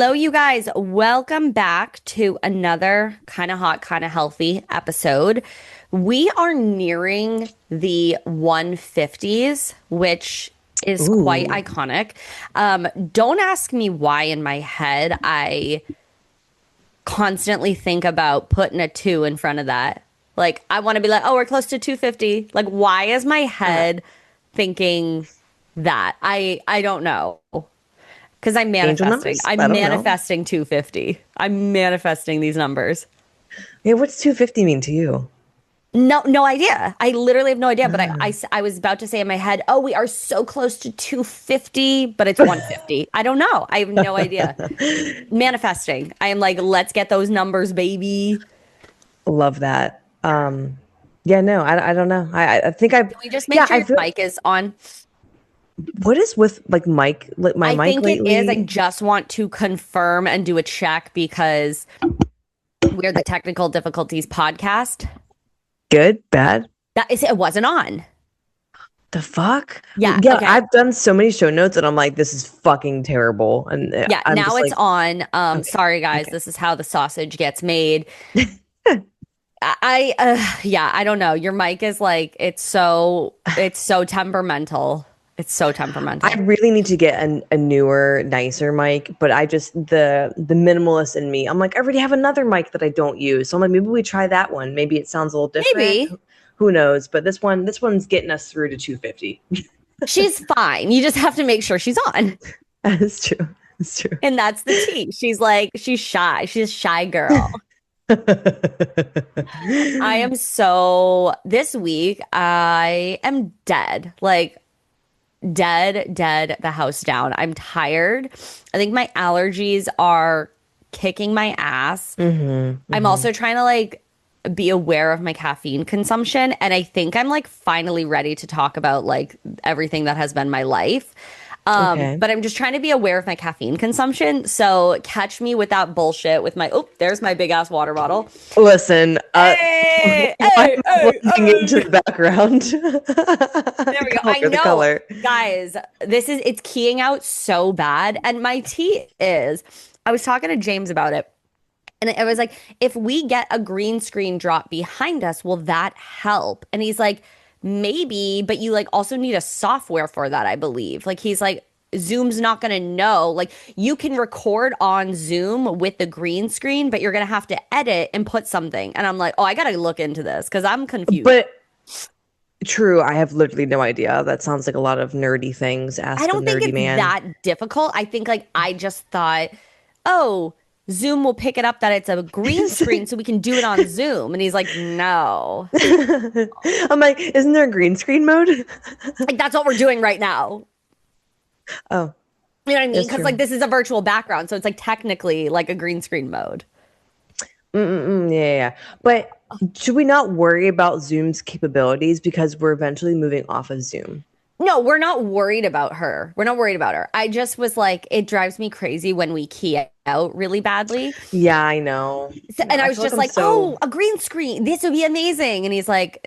Hello, you guys. Welcome back to another kind of hot, kind of healthy episode. We are nearing the 150s, which is quite Ooh. iconic. Don't ask me why in my head I constantly think about putting a two in front of that. Like, I want to be like, oh, we're close to 250. Like, why is my Uh, head thinking that? I don't know. Because I'm Angel manifesting. numbers? I I'm don't know. manifesting 250. I'm manifesting these numbers. Yeah, what's 250 mean to you? No idea. I literally have no idea. But Ah. I was about to say in my head, oh, we are so close to 250, but it's 150. I don't know. I have no idea. Manifesting. I am like, let's get those numbers, baby. Love that. Yeah, no, I don't know. I think Can we just make yeah, sure I your feel, mic is on? what is with like my I mic think it is. I lately? just want to confirm and do a check because we're the Technical Difficulties podcast. Good, bad? That is, it wasn't on. The fuck? Yeah. Yeah, Okay. I've done so many show notes and I'm like, this is fucking terrible. And Yeah, I'm now just it's like, on. okay, Sorry guys, okay. this is how the sausage gets made. Yeah, I don't know. Your mic is like it's so temperamental. It's so I temperamental. really need to get a newer, nicer mic, but I just the minimalist in me. I'm like, I already have another mic that I don't use. So I'm like, maybe we try that one. Maybe it sounds a little different. Maybe Who knows? But this one's getting us through to 250. she's fine. You just have to make sure she's on. That's true. That's true. And that's the tea. She's like she's shy. She's a shy girl. I am so this week I am dead. Like dead, the house down. I'm tired. I think my allergies are kicking my ass. Hmm. I'm Hmm. also trying to like be aware of my caffeine consumption. And I think I'm like finally ready to talk about like everything that has been my life. Okay. But I'm just trying to be aware of my caffeine consumption. So catch me with that bullshit with my, oh, there's my big ass water bottle. Listen, Hey, why hey, am I hey, blending into hey. the background? There The we go. I color, the know, color. guys, it's keying out so bad. And my tea is, I was talking to James about it. And I was like, if we get a green screen drop behind us, will that help? And he's like, maybe, but you like also need a software for that, I believe. Like he's like, Zoom's not going to know. Like you can record on Zoom with the green screen, but you're going to have to edit and put something. And I'm like, oh, I got to look into this because I'm confused. But true, I have literally no idea. That sounds like a lot of nerdy things. I Ask a don't think nerdy it's man. that difficult. I think like I just thought, oh, Zoom will pick it up that it's a green screen so we can do it on Zoom. And he's like, no. I'm like, isn't there a green screen mode? Like that's what we're doing right now. Oh, You know what I mean? that's Because like true. this is a virtual background, so it's like technically like a green screen mode. Mm-mm-mm, yeah, yeah, yeah. But should we not worry about Zoom's capabilities because we're eventually moving off of Zoom? No, we're not worried about her. We're not worried about her. I just was like, it drives me crazy when we key out really badly. Yeah, I know. So, and I I was feel like just I'm like, so oh, a green screen. This would be amazing. And he's like,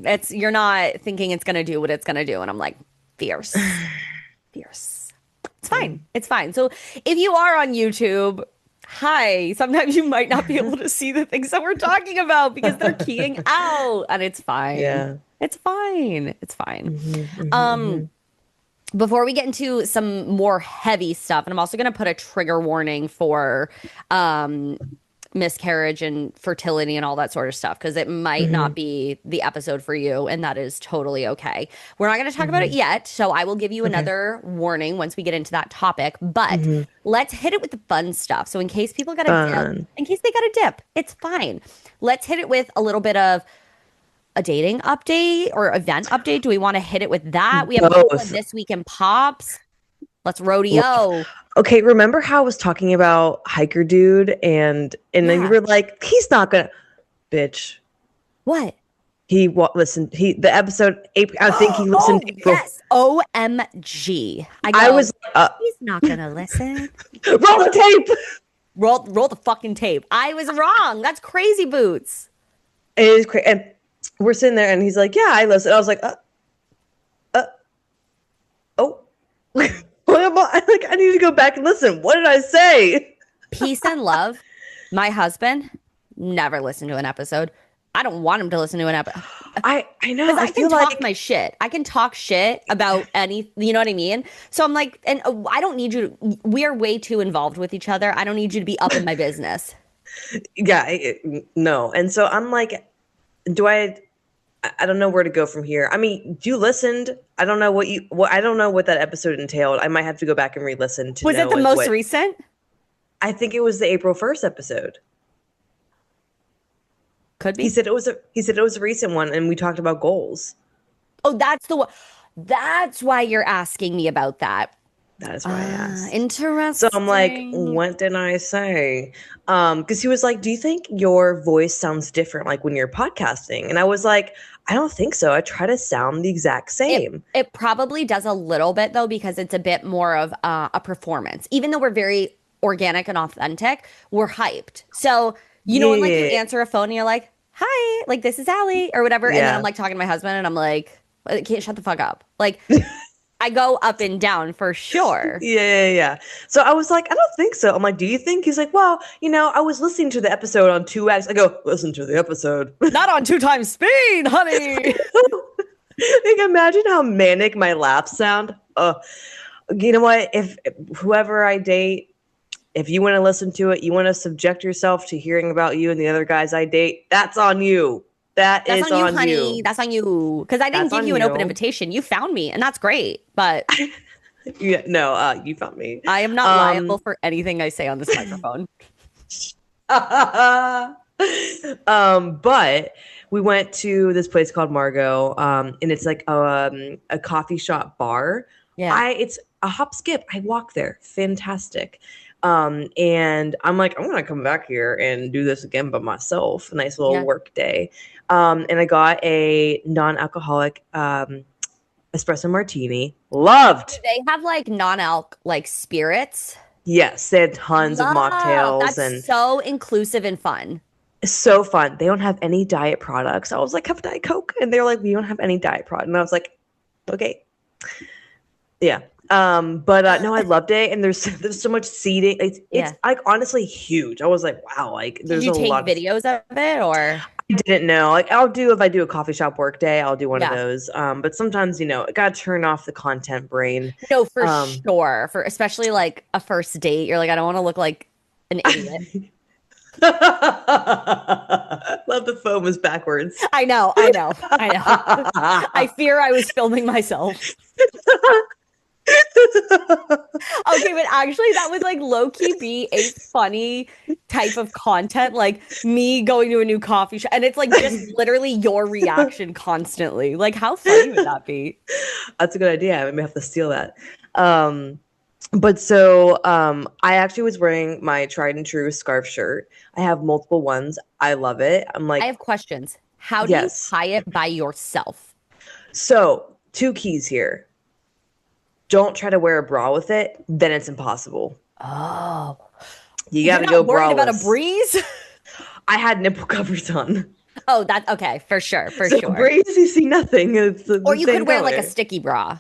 it's you're not thinking it's gonna do what it's gonna do. And I'm like, fierce, fierce. It's fine. It's fine. So if you are on YouTube, hi. Sometimes you might not be able to see the things that we're talking about because they're keying out, and it's fine. yeah. It's fine. It's fine. Hmm. Hmm. Um, Hmm. before we get into some more heavy stuff, and I'm also going to put a trigger warning for um, miscarriage and fertility and all that sort of stuff because it might not Hmm. be the episode for you, and that is totally okay. We're not going to talk about it Hmm. yet, so I will give you Okay. another warning once we get into that topic. But Hmm. let's hit it with the fun stuff. So, in case people got a dip, Fun. in case they got a dip, it's fine. Let's hit it with a little bit of a dating update or event update? Do we want to hit it with that? We have a couple of Both. this week in pops. Let's rodeo. Okay, remember how I was talking about hiker dude and then you Yeah. were like, he's not gonna bitch. What? Listen, he the episode April, I think he listened Oh, April. yes. OMG. I I go, was he's not gonna listen. roll the tape. Roll the fucking tape. I was wrong. That's crazy boots. It is crazy. And we're sitting there and he's like, yeah, I listen. I was like, uh, oh. What am I like? I need to go back and listen. What did I say? Peace and love. My husband never listened to an episode. I don't want him to listen to an episode I know. because I I can feel talk like my shit. I can talk shit about any, you know what I mean? So I'm like, and I don't need you to, we are way too involved with each other. I don't need you to be up in my business. yeah, no. And so I'm like, do I don't know where to go from here. I mean, you listened. I don't know what I don't know what that episode entailed. I might have to go back and re-listen to Was it know the like most what. recent? I think it was the April 1st episode. Could He be. said it was a recent one, and we talked about goals. Oh, that's the one. That's why you're asking me about that. That is why I Ah, asked. So I'm like, interesting. what did I say? Because he was like, do you think your voice sounds different like when you're podcasting? And I was like, I don't think so. I try to sound the exact It same. it probably does a little bit though because it's a bit more of a performance. Even though we're very organic and authentic, we're hyped. So, you know, when like you Yeah, answer a phone and you're like, "Hi, like this is Ali" or whatever, and then I'm yeah. like talking to my husband and I'm like, "I can't shut the fuck up." Like I go up and down for sure. Yeah. So I was like, I don't think so. I'm like, do you think? He's like, well, I was listening to the episode on 2x. I go, listen to the episode. Not on two times speed, honey. Like, imagine how manic my laughs sound. You know what? If whoever I date, if you want to listen to it, you want to subject yourself to hearing about you and the other guys I date, that's on you. That That's is on you, on honey. you. That's on you. Because I didn't That's give on you an open you. invitation. You found me, and that's great. But Yeah, no, you found me. I am not liable Um, for anything I say on this microphone. but we went to this place called Margot, and it's like a coffee shop bar. Yeah. It's a hop skip. I walk there. Fantastic. And I'm like, I'm gonna come back here and do this again by myself. A nice little Yeah. work day. And I got a non-alcoholic espresso martini. Do Loved. they have like non-alc like spirits? Yes, they had tons of Love. mocktails That's and so inclusive and fun. it's so fun. They don't have any diet products. I was like, have Diet Coke. And they're like, we don't have any diet product. And I was like, okay. Yeah. But no, I loved it. And there's so much seating. It's Yeah. like honestly huge. I was like, wow, like Did there's you a take lot of videos of it or? I didn't know. Like if I do a coffee shop work day, I'll do one of Yeah. those. But sometimes, I gotta turn off the content brain. No, for Um sure. For especially like a first date, you're like, I don't want to look like an idiot. Love the phone is backwards. I know, I know, I know. I fear I was filming myself. Okay, but actually that would like low-key be a funny type of content, like me going to a new coffee shop and it's like just literally your reaction constantly. Like how funny would that be? That's a good idea. I may have to steal that. But so I actually was wearing my tried and true scarf shirt. I have multiple ones. I love it. I'm I like, have questions. How do you yes. tie it by yourself? So two keys here. Don't try to wear a bra with it. Then it's impossible. Oh, You you're got to go not worried about a braless. breeze? I had nipple covers on. Oh, that's okay, for sure, for So sure. braids, you see nothing. It's the Or you same could wear like a color. sticky bra.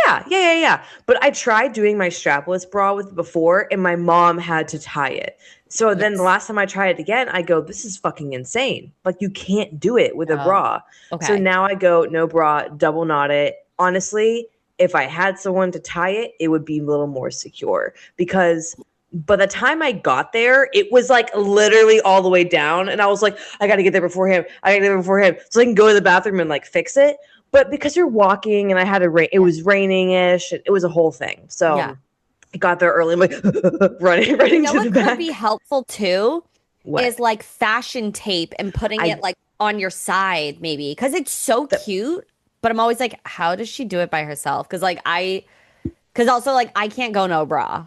Yeah. But I tried doing my strapless bra with before, and my mom had to tie it. So then the Yes. last time I tried it again, I go, this is fucking insane. Like you can't do it with a Oh, bra. So okay. now I go, no bra, double knot it. Honestly, if I had someone to tie it, it would be a little more secure because by the time I got there, it was like literally all the way down. And I was like, I got to get there before him. I got to get there before him. So I can go to the bathroom and like fix it. But because you're walking and I had it was raining ish. It was a whole thing. Yeah. So I got there early. I'm like running You know to the what could back. be helpful too What? is like fashion tape and putting it I like on your side maybe because it's so cute. But I'm always like, how does she do it by herself? Because also like I can't go no bra.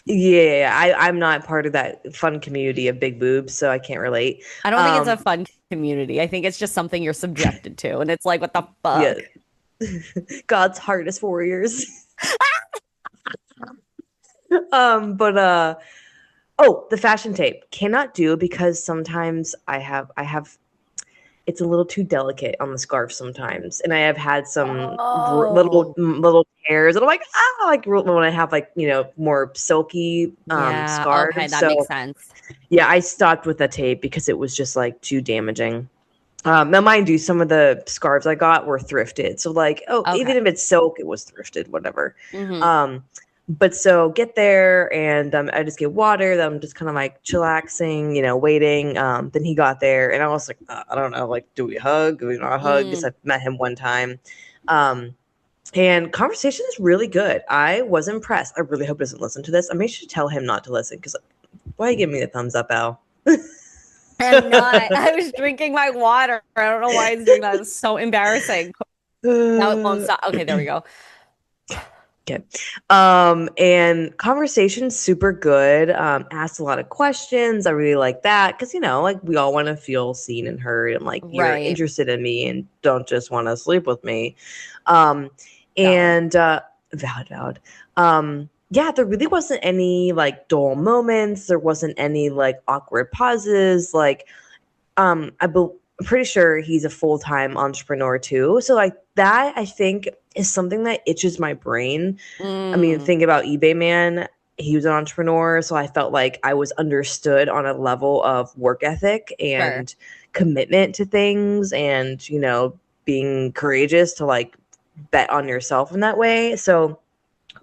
Yeah, I'm not part of that fun community of big boobs, so I can't relate. I don't think it's a Um, fun community. I think it's just something you're subjected to, and it's like, what the yeah, fuck? God's hardest warriors. But oh, the fashion tape cannot do because sometimes I have it's a little too delicate on the scarf sometimes, and I have had some Oh, little tears, and I'm like, like when I have like more silky yeah. Okay, scarves. that makes So sense. yeah, I stopped with the tape because it was just like too damaging. Now, mind you, some of the scarves I got were thrifted. So, like, oh, Okay. even if it's silk, it was thrifted, whatever. Hmm. Um, but so get there and I just get water. Then I'm just kind of like chillaxing, waiting. Then he got there and I was like, I don't know, like, do we hug? Do we not hug? Because Mm. I've met him one time. Um, and conversation is really good. I was impressed. I really hope he doesn't listen to this. I may should tell him not to listen because why are you giving me the thumbs up, Al? I'm not. I was drinking my water. I don't know why it's doing that. It's so embarrassing. Now it won't stop. Okay, there we go. Okay. And conversation's super good. Asked a lot of questions. I really like that because, like we all want to feel seen and heard and like you're Right. interested in me and don't just want to sleep with me. Um, Valid. and valid. Yeah, there really wasn't any like dull moments. There wasn't any like awkward pauses. Like, I'm pretty sure he's a full-time entrepreneur too. So like that, I think is something that itches my brain. I mean, Mm, think about eBay Man. He was an entrepreneur, so I felt like I was understood on a level of work ethic sure. and commitment to things and, being courageous to like bet on yourself in that way. So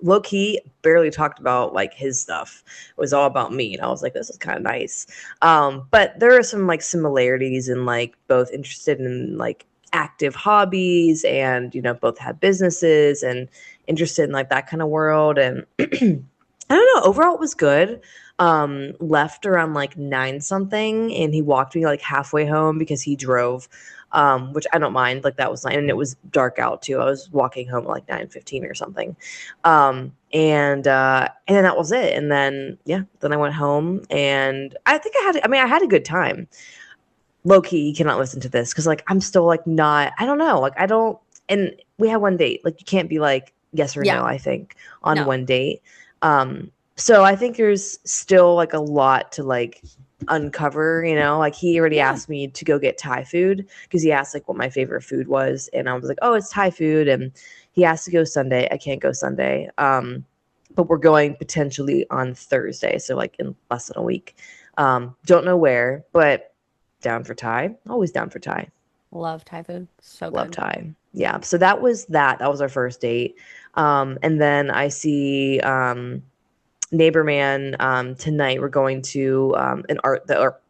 low key barely talked about like his stuff. It was all about me. And I was like, this is kind of nice. But there are some like similarities in like both interested in like active hobbies and, both have businesses and interested in like that kind of world. And I don't know, overall it was good. Left around like 9 something and he walked me like halfway home because he drove, which I don't mind. Like that was nice. And it was dark out too. I was walking home at like 9:15 or something. And then that was it. And then yeah, then I went home and I had a good time. Low key, you cannot listen to this because like I'm still like not, I don't know, like I don't, and we had one date. Like you can't be like yes or Yeah. no, I think, on No. one date. So I think there's still like a lot to like uncover, like he already Yeah. asked me to go get Thai food because he asked like what my favorite food was and I was like, oh, it's Thai food. And he asked to go Sunday. I can't go Sunday. But we're going potentially on Thursday, so like in less than a week. Don't know where, but down for Thai. Always down for Thai. Love Thai food. So Love good. Thai. Yeah. So that was that. That was our first date. And then I see Neighbor Man tonight. We're going to an art the art.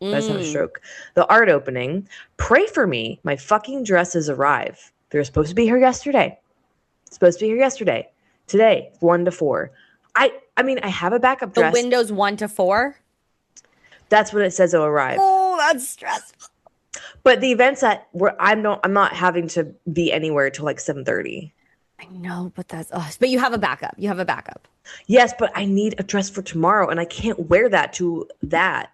I just had a Mm. stroke. The art opening. Pray for me. My fucking dresses arrive. They're supposed to be here yesterday. Supposed to be here yesterday. Today, 1 to 4. I mean, I have a backup The dress. windows 1 to 4. That's what it says it'll arrive. Oh, that's stressful. But the events that where I'm not having to be anywhere till like 7:30. I know, but that's but you have a backup. You have a backup. Yes, but I need a dress for tomorrow and I can't wear that to that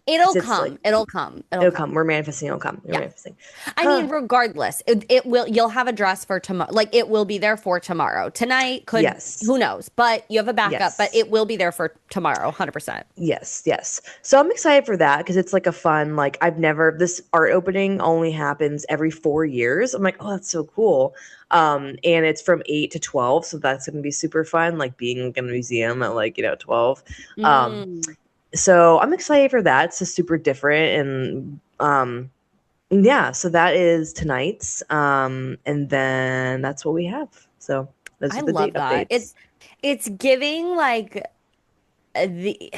It'll because it's come. like It'll come. It'll it'll come. come. We're manifesting, it'll come. We're Yeah. manifesting. I Huh. mean, regardless, it will, you'll have a dress for tomorrow. Like it will be there for tomorrow. Tonight could, Yes. who knows, but you have a backup, but Yes. it will be there for tomorrow, 100%. Yes, yes. So I'm excited for that because it's like a fun, like this art opening only happens every 4 years. I'm like, oh, that's so cool. And it's from 8 to 12, so that's gonna be super fun, like being in a museum at like, 12. Um, Mm. so I'm excited for that. It's just super different and yeah, so that is tonight's. And then that's what we have. So those I are the date love that. updates. It's giving like the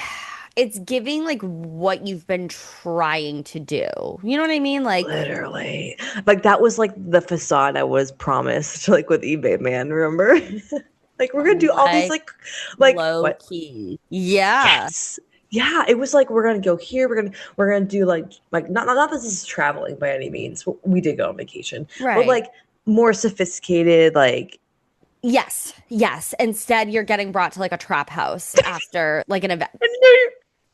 it's giving like what you've been trying to do. You know what I mean? Like Literally. Like that was like the facade I was promised, like with eBay Man, remember? Like we're gonna do all these like like low what? key. Yeah. Yes. Yeah, it was like we're gonna go here, we're gonna do like not that this is traveling by any means. We did go on vacation, but Right. like more sophisticated, like Yes. Yes. Instead, you're getting brought to like a trap house after like an event. I knew you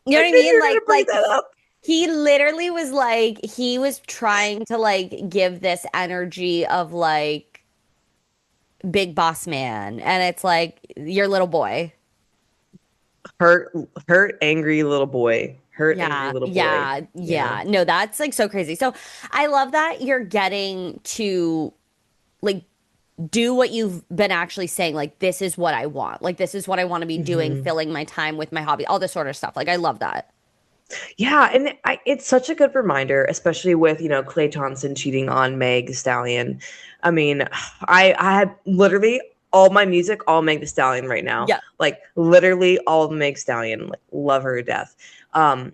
You know I what I knew you mean? were gonna bring Like that up. he literally was like he was trying to like give this energy of like big boss man, and it's like your little boy. Hurt, angry little boy. hurt angry Yeah, little boy. yeah, Yeah. yeah. No, that's like so crazy. So I love that you're getting to like do what you've been actually saying. Like, this is what I want. Like, this is what I want to be doing, Hmm. filling my time with my hobby, all this sort of stuff. Like, I love that. Yeah, and it's such a good reminder, especially with, Clay Thompson cheating on Meg Thee Stallion. I mean, I have literally all my music, all Meg Thee Stallion right now. Yeah, Like literally all of Meg Thee Stallion, like love her to death. Um,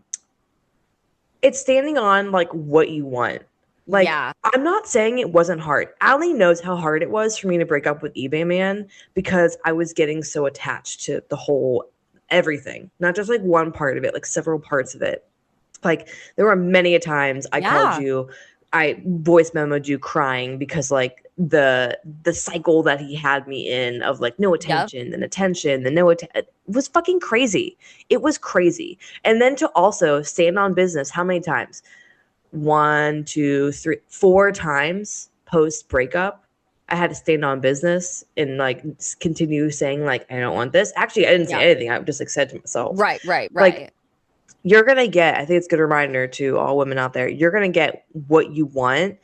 it's standing on like what you want. Like, yeah, I'm not saying it wasn't hard. Ali knows how hard it was for me to break up with eBay Man because I was getting so attached to the whole everything, not just like one part of it, like several parts of it. Like, there were many a times I called yeah, you, I voice memoed you crying because like the cycle that he had me in of like no yep, attention, then attention, then no attention, was fucking crazy. It was crazy. And then to also stand on business, how many times? One, two, three, four times post breakup. I had to stand on business and like continue saying like I don't want this. Actually, I didn't say yeah. anything. I just like said to myself, Right, right, like right, you're gonna get. I think it's a good reminder to all women out there. You're gonna get what you want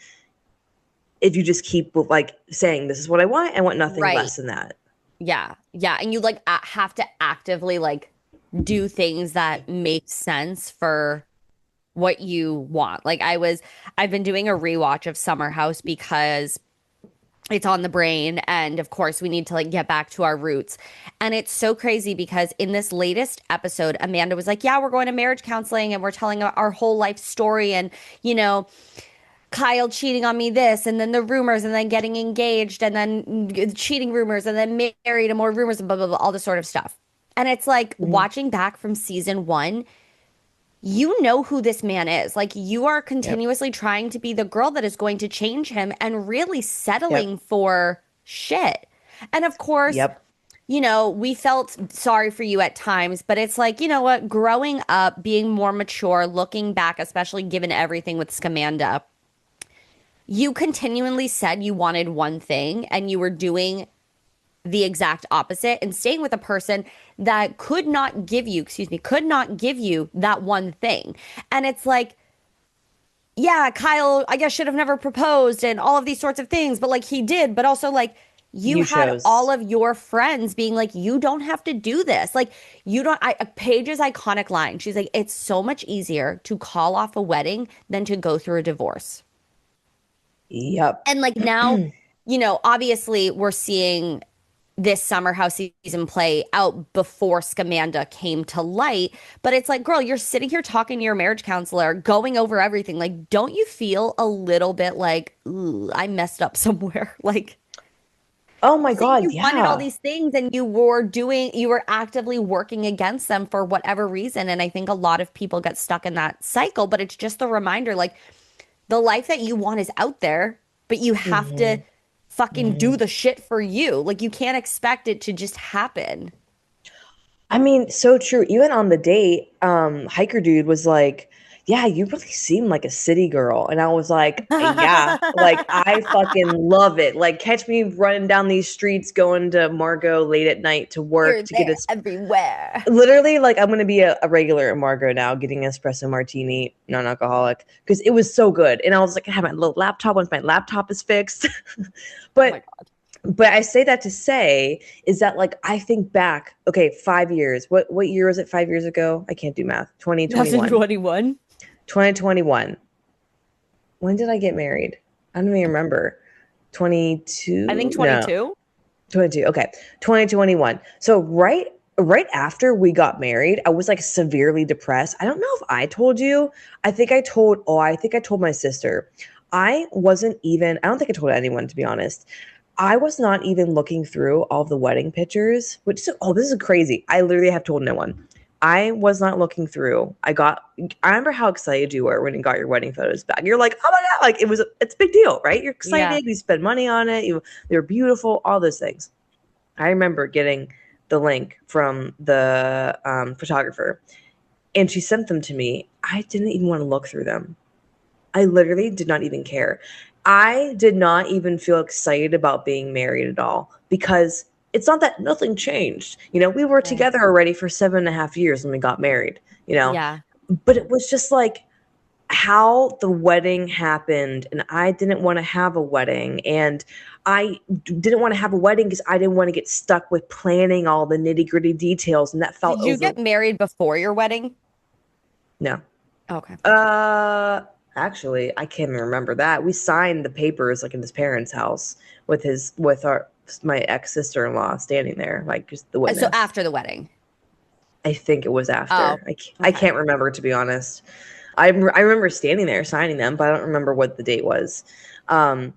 if you just keep like saying this is what I want. I want nothing right. less than that. Yeah, yeah. And you like have to actively like do things that make sense for what you want. I've been doing a rewatch of Summer House because it's on the brain, and of course we need to like get back to our roots. And it's so crazy because in this latest episode Amanda was like, yeah, we're going to marriage counseling and we're telling our whole life story, and you know, Kyle cheating on me this, and then the rumors, and then getting engaged, and then cheating rumors, and then married, and more rumors, and blah blah blah, all this sort of stuff. And it's like Mhm. watching back from season one, you know who this man is. Like, you are Yep. continuously trying to be the girl that is going to change him and really settling Yep. for shit. And of course, Yep. you know, we felt sorry for you at times, but it's like, you know what, growing up, being more mature, looking back, especially given everything with Scamanda, you continually said you wanted one thing and you were doing the exact opposite and staying with a person that could not give you, excuse me, could not give you that one thing. And it's like, yeah, Kyle, I guess should have never proposed and all of these sorts of things, but like he did, but also like you You had all chose. of your friends being like, you don't have to do this. Like, you don't, Paige's iconic line. She's like, it's so much easier to call off a wedding than to go through a divorce. Yep. And like now, you know, obviously we're seeing this summer house season play out before Scamanda came to light. But it's like, girl, you're sitting here talking to your marriage counselor, going over everything. Like, don't you feel a little bit like, ooh, I messed up somewhere? Like, Oh you're my saying God. you wanted all Yeah. these things and you were actively working against them for whatever reason. And I think a lot of people get stuck in that cycle, but it's just a reminder like, the life that you want is out there, but you have to Hmm. fucking Hmm. do the shit for you. Like, you can't expect it to just happen. I mean, so true. Even on the date, hiker dude was like, "Yeah, you really seem like a city girl," and I was like, "Yeah, like I fucking love it. Like, catch me running down these streets, going to Margot late at night to work Here, to get there, a everywhere. literally like I'm gonna be a regular at Margot now, getting an espresso martini, non-alcoholic, because it was so good. And I was like, I have my little laptop once my laptop is fixed. Oh my but God. but I say that to say is that like I think back, okay, 5 years. What year was it 5 years ago? I can't do math. 2021. 2021. 2021. When did I get married? I don't even remember. I think 22? No. 22. 22. Okay. 2021. So right after we got married, I was like severely depressed. I don't know if I told you. I think I told my sister. I don't think I told anyone, to be honest. I was not even looking through all the wedding pictures, this is crazy. I literally have told no one. I was not looking through. I remember how excited you were when you got your wedding photos back. You're like, oh my God, like it's a big deal, right? You're Yeah. excited, you spend money on it, they're beautiful, all those things. I remember getting the link from the photographer and she sent them to me. I didn't even want to look through them. I literally did not even care. I did not even feel excited about being married at all because it's not that nothing changed. We were Right. together already for 7.5 years when we got married, Yeah. but it was just like how the wedding happened, and I didn't want to have a wedding, and didn't want to have a wedding because I didn't want to get stuck with planning all the nitty-gritty details, and that felt Did you over. get married before your wedding? No. Okay. Actually, I can't even remember that. We signed the papers like in his parents' house with our my ex sister-in-law standing there, like just the So witness. after the wedding. I think it was Oh, after. I okay. can't remember, to be honest. I remember standing there signing them, but I don't remember what the date was. Um,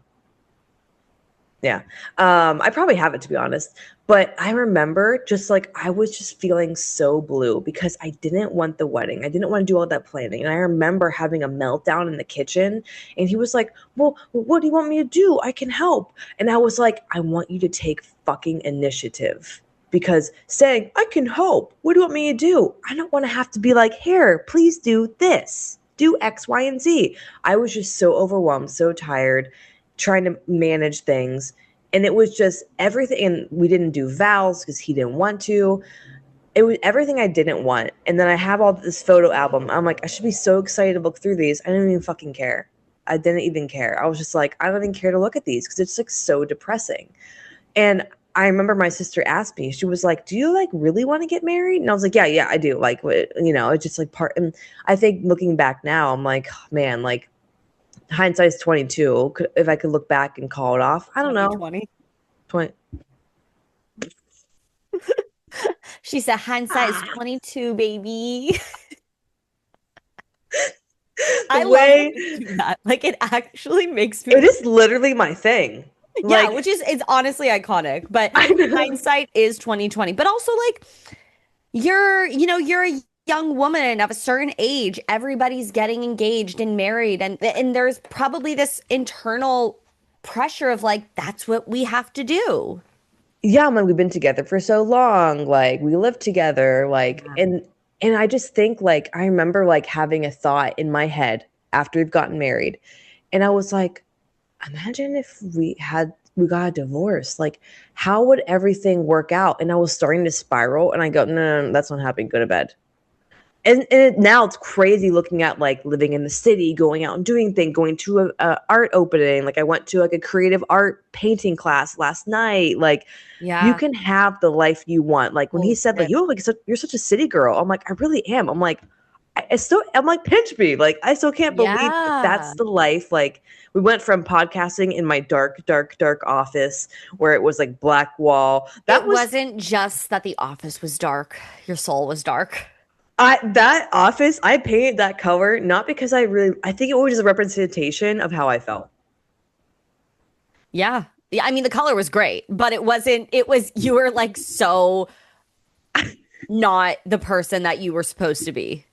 yeah. I probably have it, to be honest. But I remember just like I was just feeling so blue because I didn't want the wedding. I didn't want to do all that planning. And I remember having a meltdown in the kitchen. And he was like, "Well, what do you want me to do? I can help." And I was like, "I want you to take fucking initiative." Because saying, "I can help, what do you want me to do?" I don't want to have to be like, "Here, please do this. Do X, Y, and Z." I was just so overwhelmed, so tired, trying to manage things, and it was just everything. And we didn't do vows because he didn't want to. It was everything I didn't want. And then I have all this photo album. I'm like, I should be so excited to look through these. I didn't even fucking care. I didn't even care. I was just like, I don't even care to look at these because it's like so depressing. And I remember my sister asked me, she was like, "Do you like really want to get married?" And I was like, "Yeah, yeah, I do." Like, it's just like part. And I think looking back now, I'm like, oh, man, like hindsight's 22. If I could look back and call it off, I don't know. 2020. 20. She said hindsight is 22, baby. The I love when way you do that. Like it actually makes it me is literally my thing. yeah, Like, which is it's honestly iconic, but I know. hindsight is 2020. But also like you're a young woman of a certain age. Everybody's getting engaged and married and there's probably this internal pressure of like that's what we have to do. Yeah, I'm like, we've been together for so long. Like, we live together. Like, Yeah. and I just think like I remember like having a thought in my head after we've gotten married, and I was like, imagine if we got a divorce. Like, how would everything work out? And I was starting to spiral, and I go, no, no, no, that's not happening. Go to bed. Now it's crazy looking at like living in the city, going out and doing things, going to a art opening. Like I went to like a creative art painting class last night. Like you Yeah. can have the life you want. Like when he Holy said like shit. you're such a city girl, I'm like I really am. I'm like I'm like pinch me. Like I still can't believe that Yeah. that's the life. Like we went from podcasting in my dark, dark, dark office where it was like black wall. That It was wasn't just that the office was dark, your soul was dark. I that office, I painted that color not because I think it was just a representation of how I felt. Yeah. Yeah, I mean the color was great, but it was you were like so not the person that you were supposed to be.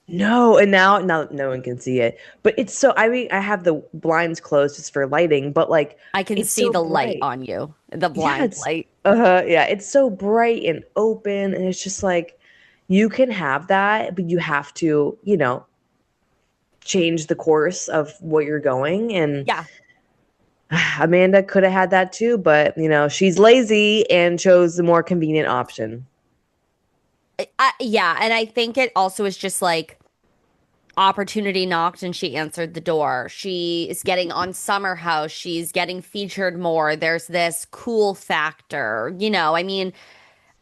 No, and now no one can see it. But it's so I mean I have the blinds closed just for lighting, but like I can it's see so the light bright. on you, the Yeah, blind light. yeah, it's so bright and open, and it's just like you can have that, but you have to, change the course of what you're going. And Yeah. Amanda could have had that too, but she's lazy and chose the more convenient option. Yeah, and I think it also is just like opportunity knocked and she answered the door. She is getting on Summer House. She's getting featured more. There's this cool factor. I mean,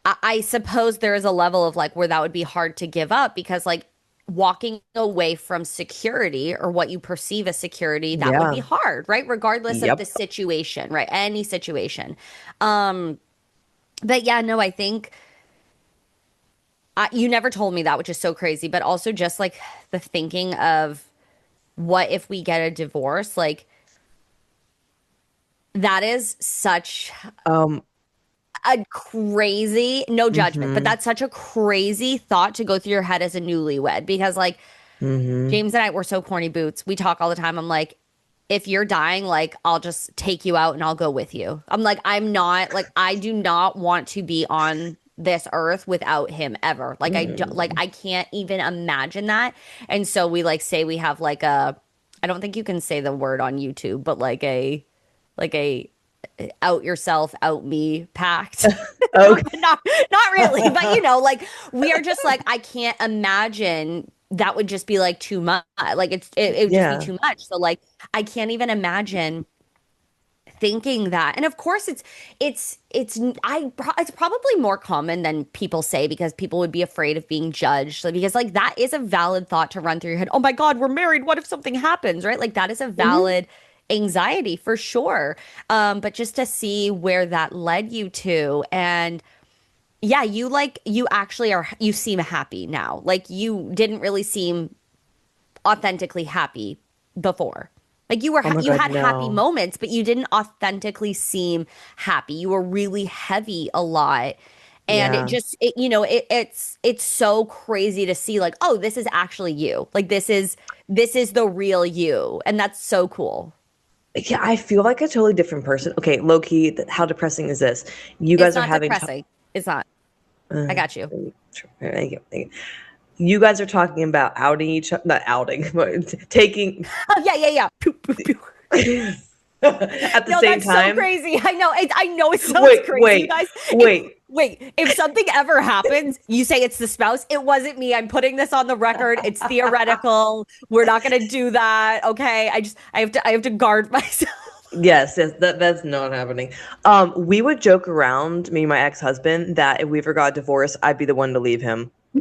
I suppose there is a level of like where that would be hard to give up because like walking away from security or what you perceive as security, that would be Yeah. hard, right? Regardless of the Yep. situation, right? Any situation. Um, but yeah, no, I think you never told me that, which is so crazy, but also just like the thinking of what if we get a divorce? Like that is such Um, a crazy, no judgment, but mhm. that's such a crazy thought to go through your head as a newlywed because like Mhm. James and I, we're so corny boots. We talk all the time. I'm like, if you're dying, like I'll just take you out and I'll go with you. I'm like, I'm not like I do not want to be on this earth without him ever. Like I do, like Mm. I can't even imagine that. And so we like say we have like a I don't think you can say the word on YouTube, but like a out yourself, out me pact. Okay. But not really. But like we are just like I can't imagine that would just be like too much. Like it would just be Yeah. too much. So like I can't even imagine thinking that. And of course it's probably more common than people say because people would be afraid of being judged. Like, because like that is a valid thought to run through your head. Oh my God, we're married. What if something happens? Right? Like that is a Hmm. valid anxiety for sure. But just to see where that led you to, and yeah, you actually you seem happy now. Like you didn't really seem authentically happy before. Like Oh my you God, had happy no. moments, but you didn't authentically seem happy. You were really heavy a lot. And it Yeah. just it's so crazy to see like, oh, this is actually you. Like this is the real you. And that's so cool. Yeah, I feel like a totally different person. Okay, low key, how depressing is this? You It's guys are not having depressing. It's not. I got you. thank you, thank you. You guys are talking about outing each other, not outing, but taking Oh yeah, yeah, yeah. Pew, pew, pew. at the No, same that's so time. crazy. I know it sounds Wait, crazy, you wait, guys. If wait. wait, if something ever happens, you say it's the spouse. It wasn't me. I'm putting this on the record. It's theoretical. We're not gonna do that. Okay. I have to guard myself. Yes, yes, that's not happening. We would joke around, me and my ex-husband, that if we ever got divorced, I'd be the one to leave him. He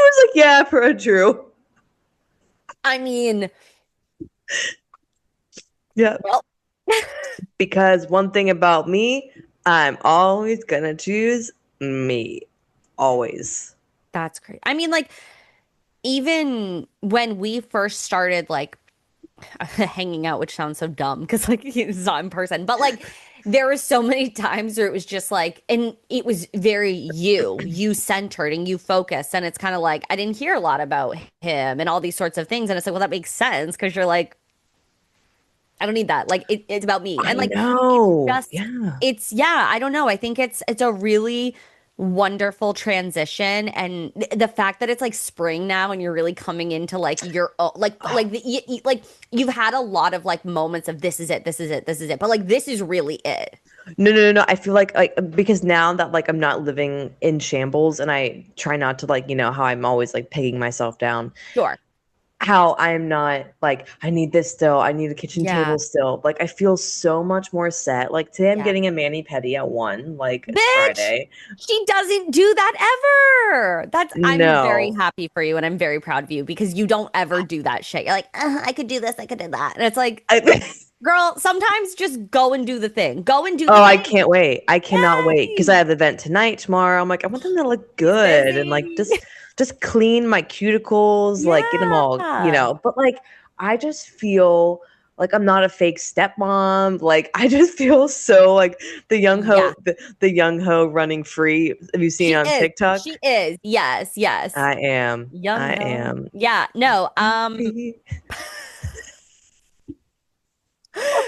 was like, "Yeah, for true." I mean, Yeah, well, because one thing about me, I'm always gonna choose me. Always. that's great. I mean, like, even when we first started like hanging out, which sounds so dumb because like it's not in person, but like there were so many times where it was just like, and it was very you centered and you focused. And it's kind of like, I didn't hear a lot about him and all these sorts of things. And it's like, well, that makes sense because you're like, I don't need that. Like it's about me. I And like it's know. just Yeah. it's yeah, I don't know. I think it's a really wonderful transition and the fact that it's like spring now and you're really coming into like your like like you've had a lot of like moments of this is it, this is it, this is it. But like this is really it. No, no, no, no. I feel like because now that like I'm not living in shambles and I try not to like, how I'm always like pegging myself down. Sure. How I'm not like, I need this still. I need a kitchen Yeah. table still. Like I feel so much more set. Like today I'm Yeah. getting a mani-pedi at 1. Like it's Bitch, Friday. she doesn't do that ever. That's I'm very No. happy for you and I'm very proud of you because you don't ever do that shit. You're like, I could do this, I could do that. And it's like, I girl, sometimes just go and do the thing. Go and do the Oh, I thing. can't wait. I cannot wait because I Yay! have the event tonight, tomorrow. I'm like, I want them to look She's good and like busy. just clean my cuticles, like get them all, Yeah. but like I just feel like I'm not a fake stepmom. Like I just feel so like Yeah. the young ho running free. Have you seen it She on is. TikTok? She is. Yes, yes. I am. Young I ho. am. Yeah, no.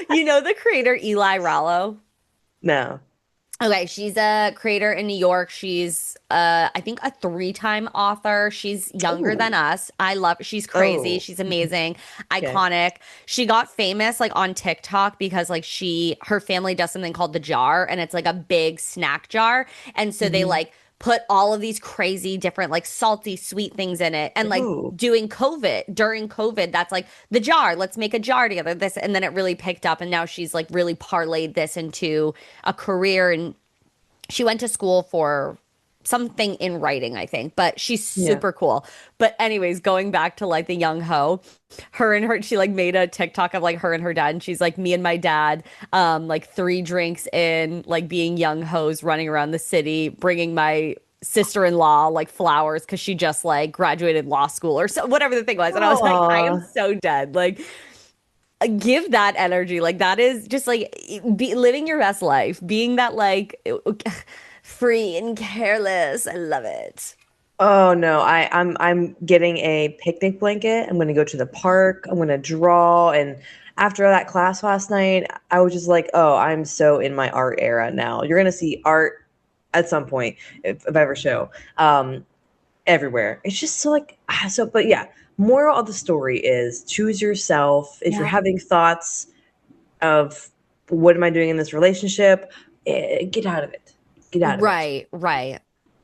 You know the creator Eli Rallo? No. Okay, she's a creator in New York. She's I think a three-time author. She's younger Oh. than us. I love she's crazy. Oh. She's amazing, Okay. iconic. She got famous like on TikTok because like her family does something called the jar and it's like a big snack jar. And so they Hmm. like put all of these crazy different like salty sweet things in it and like Oh. during COVID, that's like the jar. Let's make a jar together. This and then it really picked up and now she's like really parlayed this into a career and she went to school for something in writing, I think, but she's Yeah. super cool. But anyways, going back to like the young ho, she like made a TikTok of like her and her dad, and she's like, me and my dad, like 3 drinks in, like being young hoes running around the city, bringing my sister-in-law like flowers because she just like graduated law school or so whatever the thing was. And I was like, I am Aw. so dead. Like give that energy. Like that is just like living your best life, being that like free and careless. I love it. Oh no, I'm getting a picnic blanket. I'm gonna go to the park. I'm gonna draw. And after that class last night, I was just like, oh, I'm so in my art era now. You're gonna see art at some point if I ever show. Everywhere. It's just so like so. But yeah, moral of the story is choose yourself. If you're Yeah. having thoughts of what am I doing in this relationship, get out of it. Get out of it Right, right.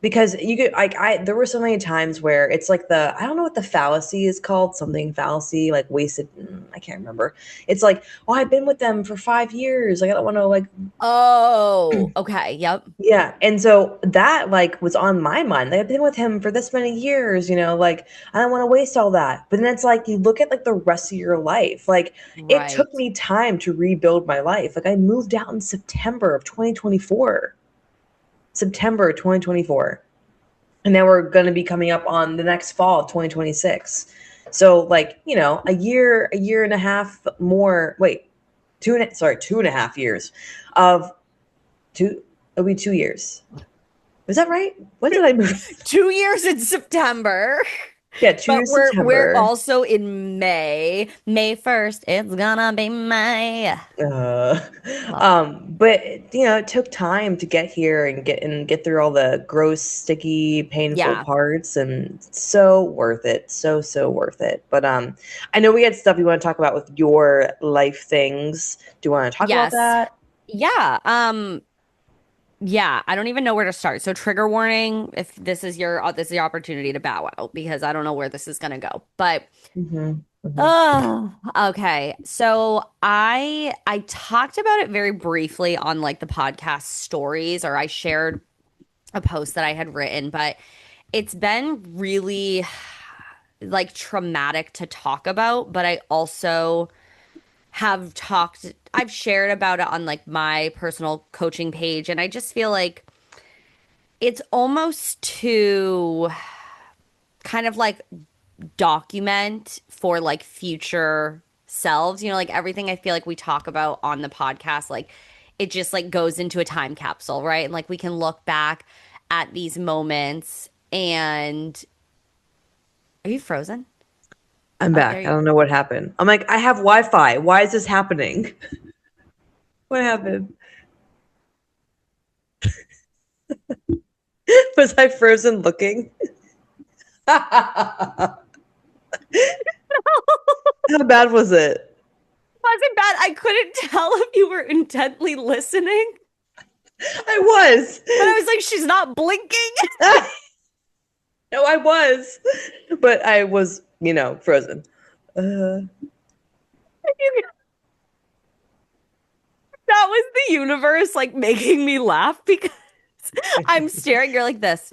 because you could like I there were so many times where it's like I don't know what the fallacy is called, something fallacy, like wasted, I can't remember. It's like, oh, I've been with them for 5 years, like I don't want to like Oh, okay. Yep. yeah. And so that like was on my mind. Like, I've been with him for this many years, like I don't want to waste all that. But then it's like you look at like the rest of your life. Like it took Right. me time to rebuild my life. Like I moved out in September of 2024. September 2024. And now we're going to be coming up on the next fall of 2026. So like, a year and a half more, wait, 2.5 years of two, it'll be 2 years. Is that right? When did I move? 2 years in September. Yeah, two But years we're September. also in May. May 1st. It's gonna be May. Uh, Love it. but it took time to get here and get through all the gross, sticky, painful Yeah. parts, and so worth it, so worth it. But I know we had stuff you want to talk about with your life things. Do you want to talk about Yes. that? Yeah. Yeah, I don't even know where to start. So trigger warning if this is your opportunity to bow out because I don't know where this is gonna go. But Hmm. Hmm. oh, okay. So I talked about it very briefly on like the podcast stories, or I shared a post that I had written, but it's been really like traumatic to talk about, but I also I've shared about it on like my personal coaching page, and I just feel like it's almost to kind of like document for like future selves, like everything I feel like we talk about on the podcast, like it just like goes into a time capsule, right? And like we can look back at these moments and are you frozen? I'm Oh, there back. I you don't know what happened. I'm like, I have Wi-Fi. Why is this happening? What happened? Was I frozen looking? How bad was it? wasn't bad. I couldn't tell if you were intently listening, I was. but I was like, she's not blinking. No, I was. But I was, frozen. Uh, That was the universe like making me laugh because I'm staring. You're like this.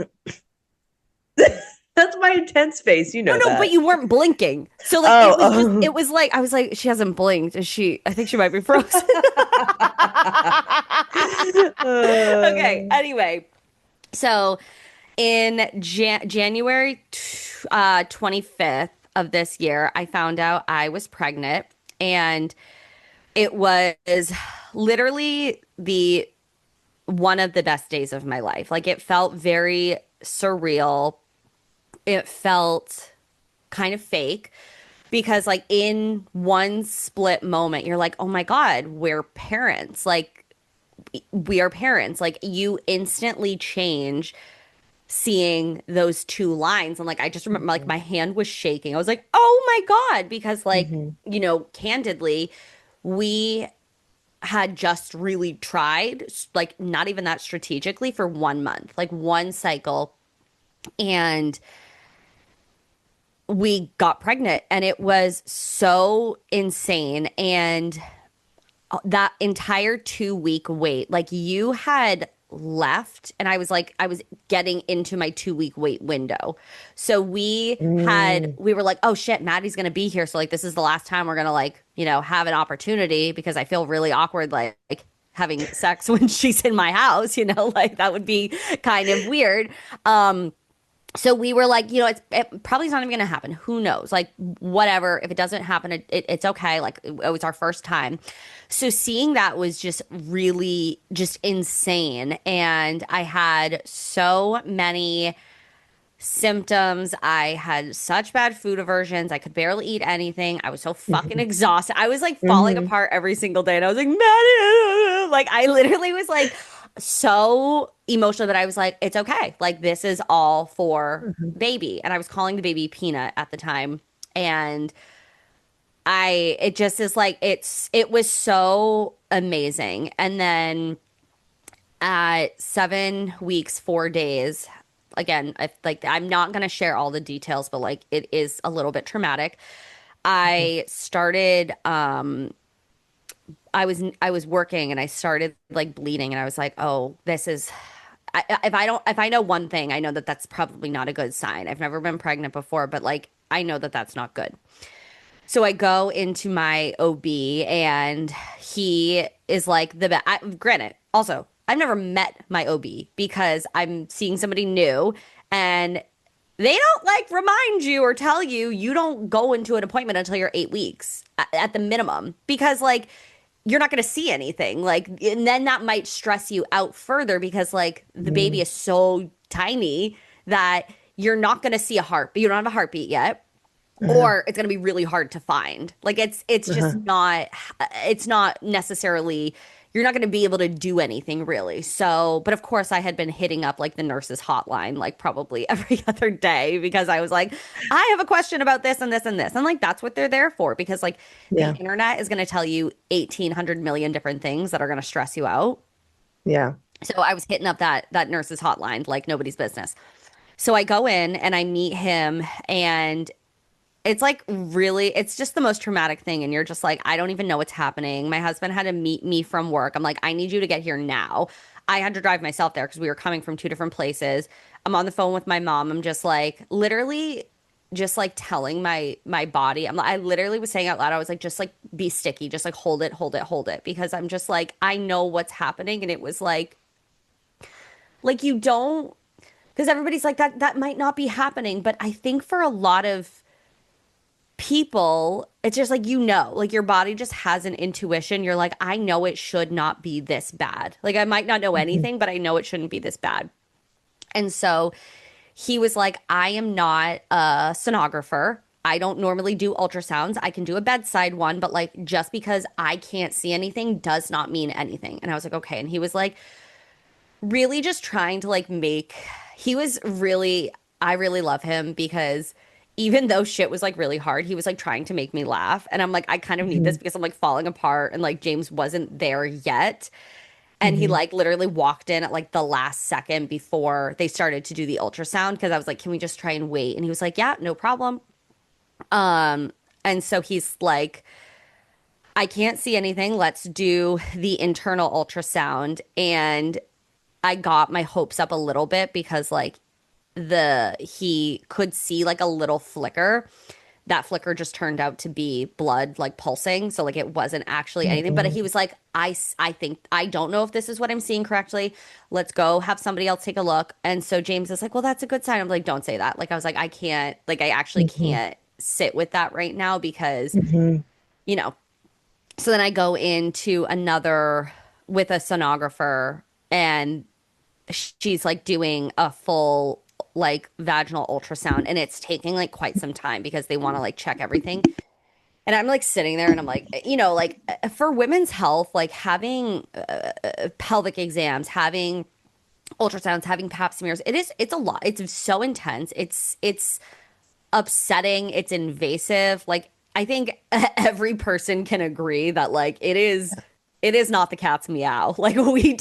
that's my intense face. You No, know no, but that. you weren't blinking. So like Oh, oh. it was like I was like, she hasn't blinked. Is she? I think she might be frozen. Okay. Uh, Anyway, so in January 25th of this year, I found out I was pregnant, and it was literally the one of the best days of my life. Like it felt very surreal. It felt kind of fake because like in one split moment you're like, "Oh my God, we're parents." Like we are parents. Like you instantly change seeing those two lines and like I just remember like my hand was shaking. I was like, "Oh my God," because like, mhm, candidly, we had just really tried like not even that strategically for 1 month, like one cycle, and we got pregnant and it was so insane. And that entire 2 week wait, like you had left and I was getting into my 2 week wait window. So mm, we were like, oh shit, Maddie's gonna be here. So like this is the last time we're gonna like, have an opportunity because I feel really awkward like having sex when she's in my house, like that would be kind of weird. So we were like, it probably is not even going to happen. Who knows? Like, whatever. If it doesn't happen, it's okay. Like, it was our first time. So seeing that was just really just insane. And I had so many symptoms. I had such bad food aversions. I could barely eat anything. I was so fucking mhm, exhausted. I was like falling mhm, apart every single day. And I was like, Maddie, like I literally was like so emotional that I was like, it's okay. Like this is all for mhm. baby. And I was calling the baby Peanut at the time. And it just is like, it was so amazing. And then at 7 weeks, 4 days, again, I'm not gonna share all the details, but like it is a little bit traumatic. I started I was working and I started like bleeding and I was like, "Oh, this is if I know one thing, I know that that's probably not a good sign. I've never been pregnant before, but like I know that that's not good." So I go into my OB and he is like the best. Granted, also, I've never met my OB because I'm seeing somebody new and they don't like remind you or tell you you don't go into an appointment until you're 8 weeks at the minimum because like you're not going to see anything. Like, and then that might stress you out further because like the baby Mm. is so tiny that you're not going to see a heartbeat. You don't have a heartbeat yet Uh-huh. or it's going to be really hard to find. Like it's just Uh-huh. not necessarily you're not going to be able to do anything really. So, but of course I had been hitting up like the nurse's hotline like probably every other day because I was like I have a question about this and this and this. And like that's what they're there for because like the Yeah. internet is going to tell you 1800 million different things that are going to stress you out. Yeah. So I was hitting up that nurse's hotline like nobody's business. So I go in and I meet him and it's like really, it's just the most traumatic thing. And you're just like, I don't even know what's happening. My husband had to meet me from work. I'm like, I need you to get here now. I had to drive myself there because we were coming from two different places. I'm on the phone with my mom. I'm just like, literally, just like telling my body. I literally was saying out loud, I was like, just like be sticky, just like hold it, hold it, hold it. Because I'm just like, I know what's happening. And it was like you don't, because everybody's like, that might not be happening. But I think for a lot of people, it's just like like your body just has an intuition. You're like, I know it should not be this bad. Like I might not know Mhm. anything, but I know it shouldn't be this bad. And so he was like, I am not a sonographer. I don't normally do ultrasounds. I can do a bedside one, but like just because I can't see anything does not mean anything. And I was like, okay. And he was like, really just trying to like he was really I really love him because even though shit was like really hard, he was like trying to make me laugh. And I'm like, I kind of need this Mhm. because I'm like falling apart and like James wasn't there yet. And he Mhm. like literally walked in at like the last second before they started to do the ultrasound because I was like, can we just try and wait? And he was like, yeah, no problem. Um, and so he's like, I can't see anything. Let's do the internal ultrasound. And I got my hopes up a little bit because like he could see like a little flicker. That flicker just turned out to be blood like pulsing, so like it wasn't actually anything. But he Mhm. was like, I think I don't know if this is what I'm seeing correctly. Let's go have somebody else take a look. And so James is like, well, that's a good sign. I'm like, don't say that. Like I was like, I can't. Like I actually Mhm. can't sit with that right now because Mhm. you know. So then I go into another with a sonographer and she's like doing a full like vaginal ultrasound and it's taking like quite some time because they want to like check everything. And I'm like sitting there and I'm like, like for women's health, like having pelvic exams, having ultrasounds, having pap smears, it's a lot. It's so intense. It's upsetting, it's invasive. Like I think every person can agree that like it is not the cat's meow. Like No. we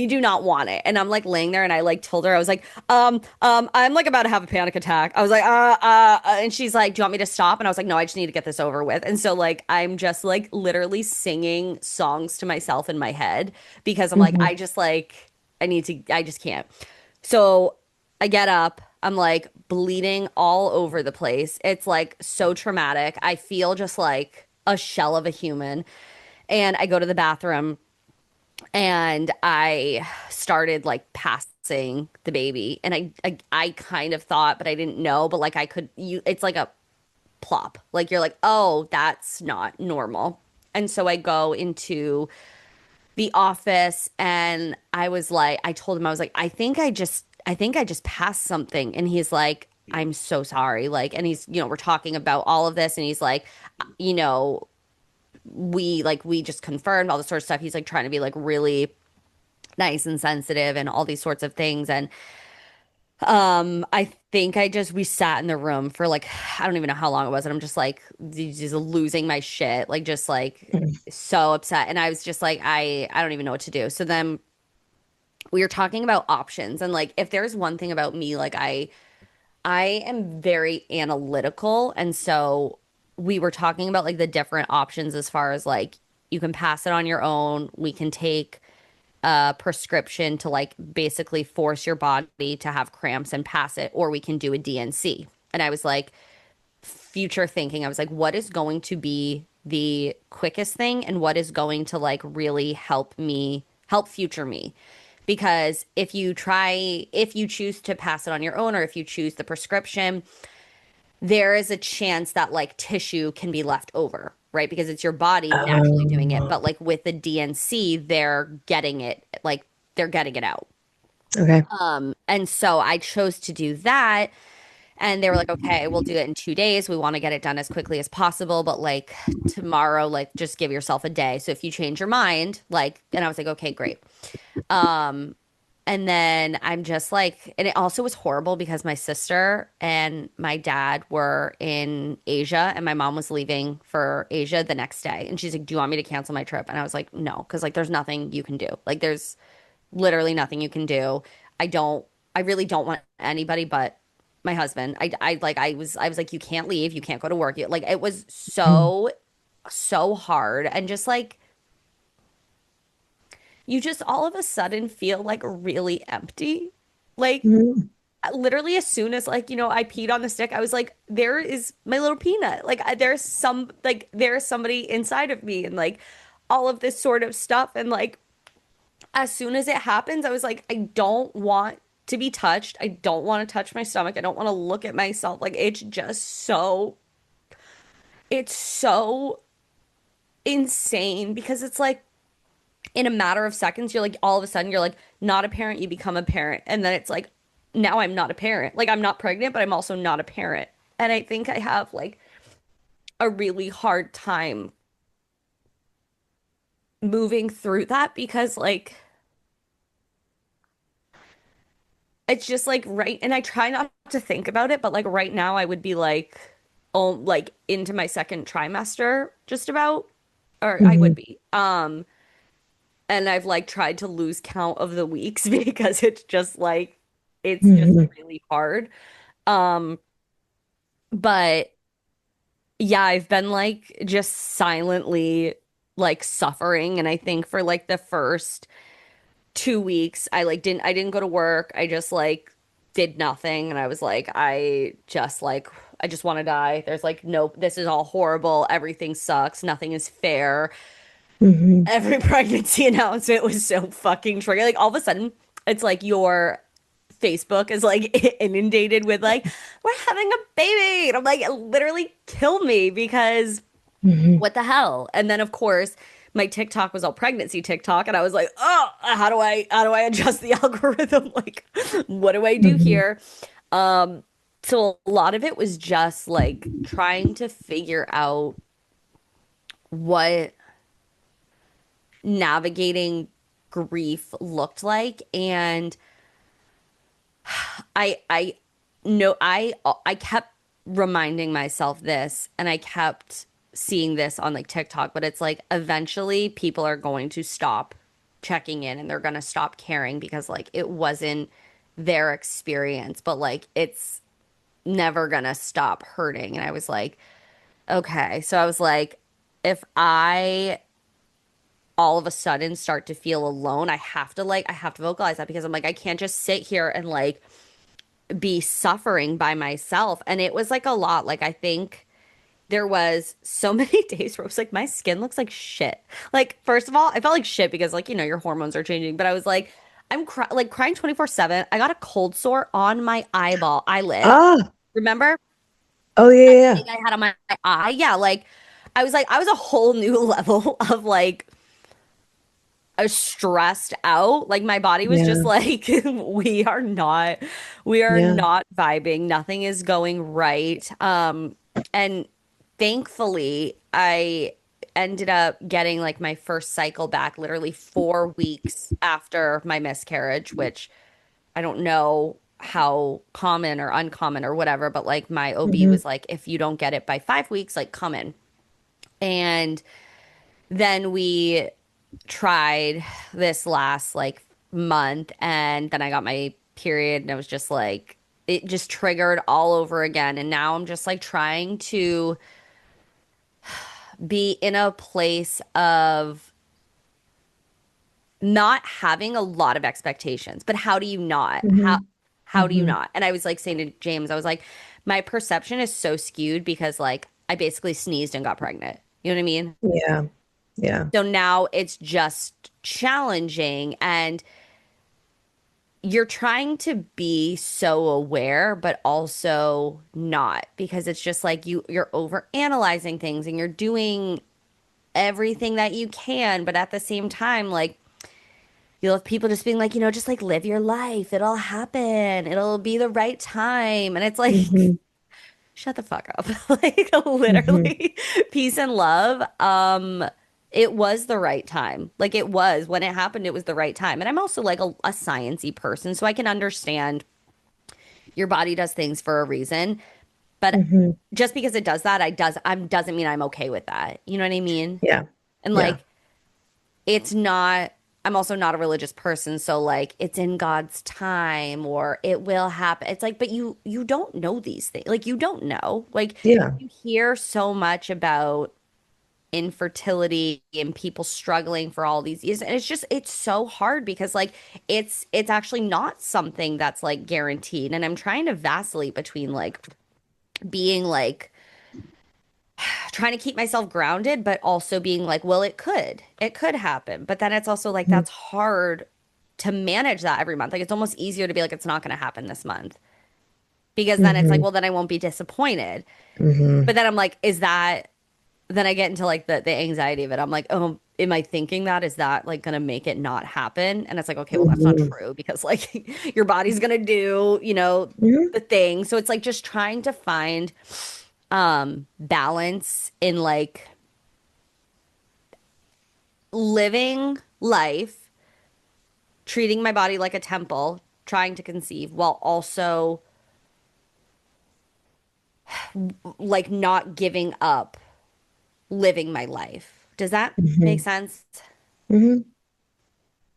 do not want it. And I'm like laying there and I like told her I was like I'm like about to have a panic attack. I was like and she's like, "Do you want me to stop?" And I was like, "No, I just need to get this over with." And so like I'm just like literally singing songs to myself in my head because I'm like Mhm. I just can't. So I get up, I'm like bleeding all over the place. It's like so traumatic. I feel just like a shell of a human. And I go to the bathroom and I started like passing the baby. And I kind of thought, but I didn't know, but like it's like a plop. Like you're like, oh, that's not normal. And so I go into the office and I told him, I was like, I think I just passed something. And he's like, I'm so sorry. Like, and we're talking about all of this and he's like, you know, we just confirmed all this sort of stuff. He's like trying to be like really nice and sensitive and all these sorts of things. And I think we sat in the room for like I don't even know how long it was, and I'm just like just losing my shit, like just like Mhm. so upset. And I was just like, I don't even know what to do. So then we were talking about options and like if there's one thing about me, like I am very analytical. And so we were talking about like the different options as far as like you can pass it on your own. We can take a prescription to like basically force your body to have cramps and pass it, or we can do a DNC. And I was like, future thinking, I was like, what is going to be the quickest thing and what is going to like really help me, help future me? Because if you choose to pass it on your own or if you choose the prescription, there is a chance that like tissue can be left over, right? Because it's your body naturally doing it. Oh, But like with the DNC, they're getting it out. okay. And so I chose to do that. And they were like, okay, we'll do it in 2 days. We want to get it done as quickly as possible. But like tomorrow, like just give yourself a day. So if you change your mind, like, and I was like, okay, great. Um, and then I'm just like, and it also was horrible because my sister and my dad were in Asia and my mom was leaving for Asia the next day. And she's like, do you want me to cancel my trip? And I was like, no, because like there's nothing you can do. Like there's literally nothing you can do. I don't, I really don't want anybody but my husband. I was like, you can't leave. You can't go to work. Like it was so hard. And just like, you just all of a sudden feel like really empty. Like Mhm. literally as soon as like, I peed on the stick, I was like, there is my little peanut. Like there's somebody inside of me and like all of this sort of stuff. And like as soon as it happens, I was like, I don't want to be touched. I don't want to touch my stomach. I don't want to look at myself. Like it's so insane because it's like in a matter of seconds, you're like, all of a sudden, you're like, not a parent, you become a parent. And then it's like, now I'm not a parent. Like, I'm not pregnant, but I'm also not a parent. And I think I have like a really hard time moving through that because, like, it's just like right. And I try not to think about it, but like right now, I would be like, oh, like into my second trimester, just about, or I would Mhm. be. And I've like tried to lose count of the weeks because it's just Mhm. really hard. Um, but yeah, I've been like just silently like suffering. And I think for like the first 2 weeks, I didn't go to work. I just like did nothing. And I was like, I just want to die. There's like, nope, this is all horrible. Everything sucks. Nothing is fair. Mhm. Every pregnancy announcement was so fucking trigger. Like all of a sudden, it's like your Facebook is like inundated with like, we're having a baby. And I'm like, literally kill me because Mhm. what the hell? And then of course, my TikTok was all pregnancy TikTok, and I was like, oh, how do I adjust the algorithm? Like, what do I do Mhm. here? Um, so a lot of it was just like trying to figure out what navigating grief looked like. And I know I kept reminding myself this and I kept seeing this on like TikTok, but it's like eventually people are going to stop checking in and they're going to stop caring because like it wasn't their experience, but like it's never going to stop hurting. And I was like, okay. So I was like, if I all of a sudden start to feel alone, I have to vocalize that because I'm like, I can't just sit here and like be suffering by myself. And it was like a lot. Like I think there was so many days where it was like my skin looks like shit. Like first of all, I felt like shit because like, your hormones are changing, but I was like like crying 24/7. I got a cold sore on my eyelid. Ah, Remember? oh yeah, yeah, Thing yeah. I had on my eye. Yeah, like I was a whole new level of like I was stressed out. Like my body was just Yeah, like, we are yeah. not vibing. Nothing is going right. And thankfully I ended up getting like my first cycle back literally 4 weeks after my miscarriage, which I don't know how common or uncommon or whatever, but like my OB Mhm. was like, if you don't get it by 5 weeks, like come in. And then we tried this last like month, and then I got my period, and it was just like it just triggered all over again. And now I'm just like trying to be in a place of not having a lot of expectations. But how do you not? Hmm. How do you Hmm. not? And I was like saying to James, I was like, my perception is so skewed because like I basically sneezed and got pregnant. You know what I mean? Yeah. Yeah. So now it's just challenging, and you're trying to be so aware, but also not, because it's just like you're over analyzing things and you're doing everything that you can, but at the same time, like you'll have people just being like, just like live your life. It'll happen. It'll be the right time. And it's like, Hmm. shut the fuck up. Like Hmm. literally peace and love. It was the right time. Like it was when it happened, it was the right time. And I'm also like a sciencey person, so I can understand your body does things for a reason. But Hmm. just because it does that, doesn't mean I'm okay with that. You know what I mean? Yeah. And Yeah. like it's not, I'm also not a religious person, so like it's in God's time or it will happen. It's like, but you don't know these things. Like you don't know. Like Yeah. you hear so much about infertility and people struggling for all these years. And it's so hard because like it's actually not something that's like guaranteed. And I'm trying to vacillate between like being like trying to keep myself grounded, but also being like, well, it could happen. But then it's also like, Hmm. that's hard to manage that every month. Like, it's almost easier to be like, it's not going to happen this month because then it's like, Hmm. well, then I won't be disappointed. Hmm. But then I'm like, then I get into like the anxiety of it. I'm like, oh, am I thinking that? Is that like going to make it not happen? And it's like, okay, well, that's not Hmm. true because like your body's going to do, Hmm. the thing. So it's like just trying to find balance in like living life, treating my body like a temple, trying to conceive while also like not giving up living my life. Does that make Hmm. sense? Hmm.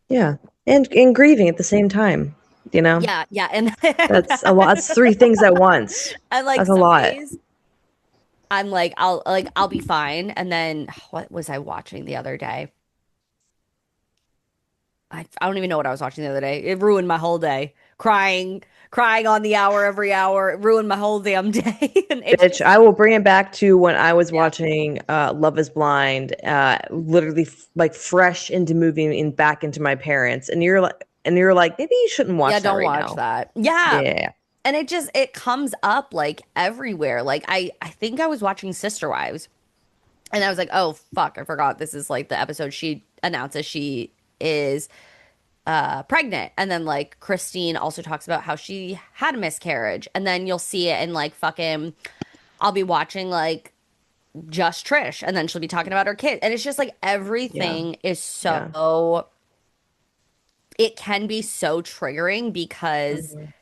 Yeah. And grieving at the same time, you know? Yeah, yeah. And That's a lot. That's three things at once. and like That's a some lot. days I'm like I'll be fine. And then what was I watching the other day? I don't even know what I was watching the other day. It ruined my whole day. Crying on the hour every hour. It ruined my whole damn day. And it's Bitch, just I will bring it back to when I was yeah. watching Love is Blind, literally like fresh into moving in back into my parents, and you're like, maybe you shouldn't Yeah, watch that don't right watch now. that. Yeah. Yeah. And it comes up like everywhere. Like I think I was watching Sister Wives and I was like, "Oh fuck, I forgot this is like the episode she announces she is pregnant." And then like Christine also talks about how she had a miscarriage. And then you'll see it in like fucking I'll be watching like Just Trish and then she'll be talking about her kid. And it's just like Yeah. everything is Yeah. so it can be so triggering because Mhm.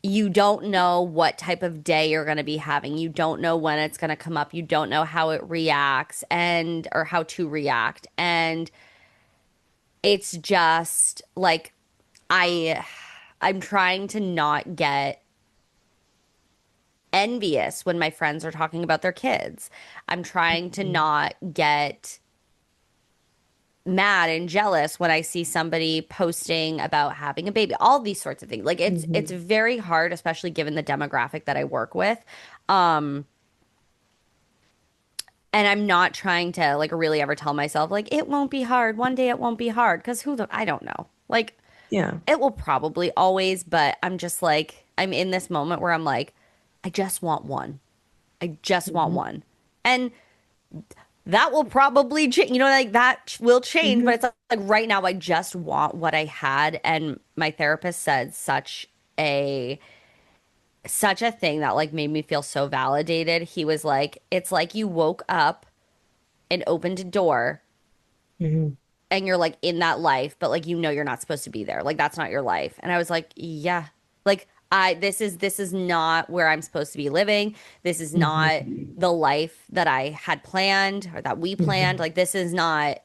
you don't know what type of day you're going to be having. You don't know when it's going to come up. You don't know how it reacts and or how to react. And it's just like I I'm trying to not get envious when my friends are talking about their kids. I'm trying to not get mad and jealous when I see somebody posting about having a baby, all these sorts of things. Like it's Mhm. very hard, especially given the demographic that I work with. Um, and I'm not trying to like really ever tell myself like it won't be hard. One day it won't be hard because I don't know. Like Yeah. it will probably always, but I'm just like I'm in this moment where I'm like I just want one. I just want Mhm. one. And that will probably change, like that will change, but Mhm. it's like right now I just want what I had. And my therapist said such a thing that like made me feel so validated. He was like, it's like you woke up and opened a door Mhm. and you're like in that life, but like you're not supposed to be there. Like that's not your life. And I was like, yeah. Like this is not where I'm supposed to be living. This is not Mhm. the life that I had planned or that we planned. Mhm. Like this is not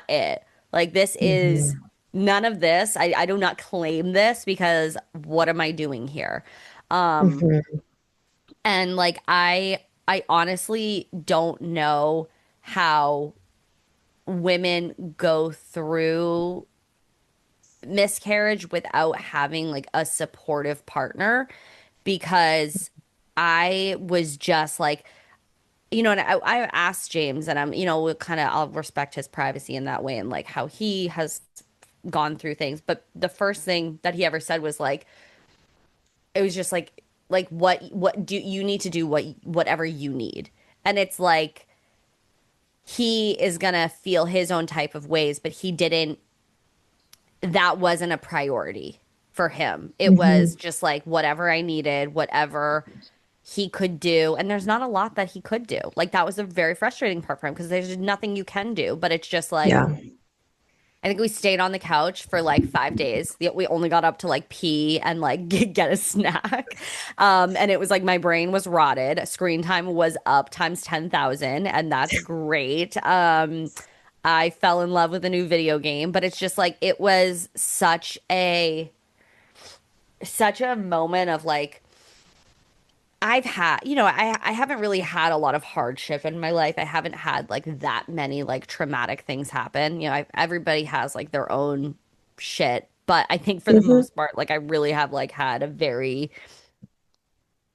it. Like this is Mhm. none of this. I do not claim this because what am I doing here? Um, Hmm. and like I honestly don't know how women go through miscarriage without having like a supportive partner because I was just like, and I asked James, and I'll respect his privacy in that way and like how he has gone through things. But the first thing that he ever said was like, it was just like what do you need to do whatever you need. And it's like he is gonna feel his own type of ways, but he didn't, that wasn't a priority for him. It was Hmm. just like whatever I needed, whatever he could do. And there's not a lot that he could do. Like that was a very frustrating part for him because there's nothing you can do. But it's just like, Yeah. I think we stayed on the couch for like 5 days. We only got up to like pee and like get a snack. And it was like my brain was rotted. Screen time was up times 10,000, and that's great. I fell in love with a new video game, but it's just like it was such a moment of like I've had, I haven't really had a lot of hardship in my life. I haven't had like that many like traumatic things happen. Everybody has like their own shit, but I think for the Hmm. most part, like I really have like had a very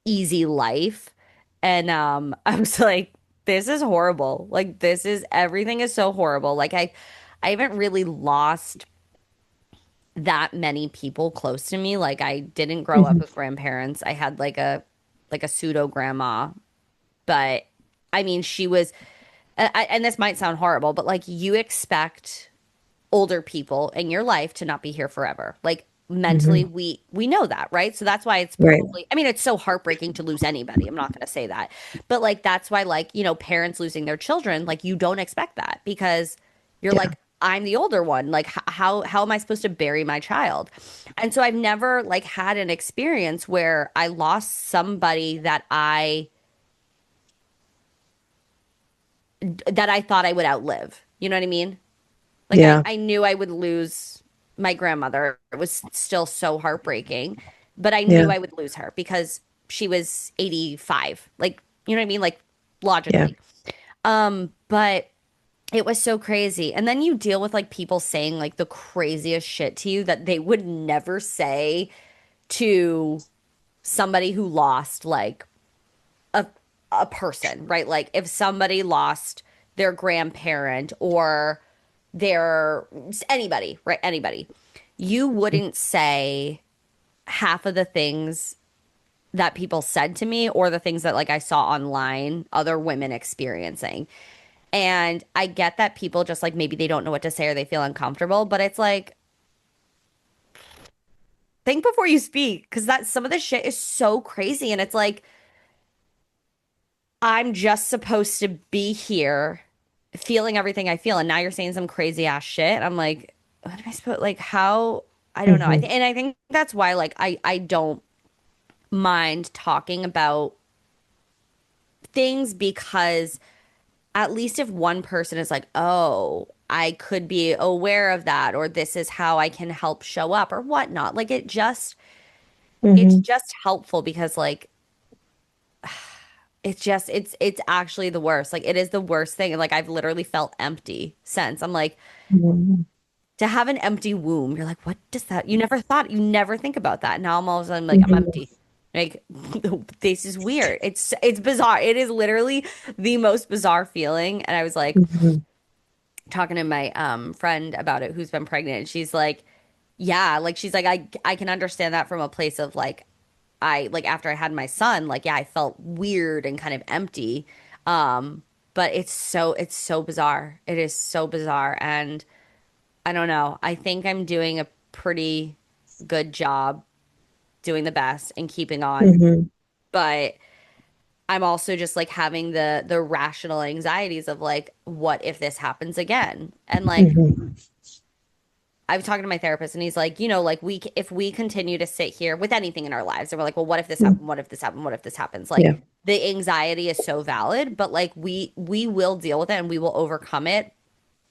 easy life. And I was like, this is horrible. Like everything is so horrible. Like I haven't really lost that many people close to me. Like I didn't grow up Hmm. with grandparents. I had like a pseudo grandma, but I mean, she was, and this might sound horrible, but like you expect older people in your life to not be here forever. Like mentally, Hmm. we know that, right? So that's why it's Right. probably, I mean, it's so heartbreaking to lose anybody. I'm not going to say that, but like that's why, like, parents losing their children, like you don't expect that because you're Yeah. like, I'm the older one. Like, how am I supposed to bury my child? And so I've never like had an experience where I lost somebody that I thought I would outlive. You know what I mean? Like I, Yeah. I knew I would lose my grandmother. It was still so heartbreaking, but I Yeah. knew I would lose her because she was 85. Like, you know what I mean? Like Yeah. logically. But it was so crazy. And then you deal with like people saying like the craziest shit to you that they would never say to somebody who lost like a a person, right? Like if somebody lost their grandparent or their anybody, right? Anybody. You wouldn't say half of the things that people said to me or the things that like I saw online other women experiencing. And I get that people just like maybe they don't know what to say or they feel uncomfortable, but it's like think before you speak because that some of this shit is so crazy and it's like I'm just supposed to be here feeling everything I feel. And now you're saying some crazy ass shit. I'm like, what am I supposed like how I don't know. Hmm. I think that's why like I don't mind talking about things because at least if one person is like, oh, I could be aware of that, or this is how I can help show up or whatnot. Like it's Hmm. just helpful because like it's actually the worst. Like it is the worst thing. And like I've literally felt empty since. I'm like, Hmm. to have an empty womb, you're like, what does that? You never think about that. Now I'm all of a sudden like, I'm Hmm. empty. Like this is weird. It's bizarre. It is literally the most bizarre feeling. And I was like Hmm. talking to my friend about it who's been pregnant. And she's like, yeah, like she's like, I can understand that from a place of like I like after I had my son, like yeah, I felt weird and kind of empty. But it's so bizarre. It is so bizarre. And I don't know. I think I'm doing a pretty good job doing the best and keeping on. Hmm. But I'm also just like having the rational anxieties of like, what if this happens again? And like Hmm. I was talking to my therapist and he's like, like if we continue to sit here with anything in our lives and we're like, well, what if this Hmm. happened? What if this happened? What if this happens? Like Yeah. the anxiety is so valid, but like we will deal with it and we will overcome it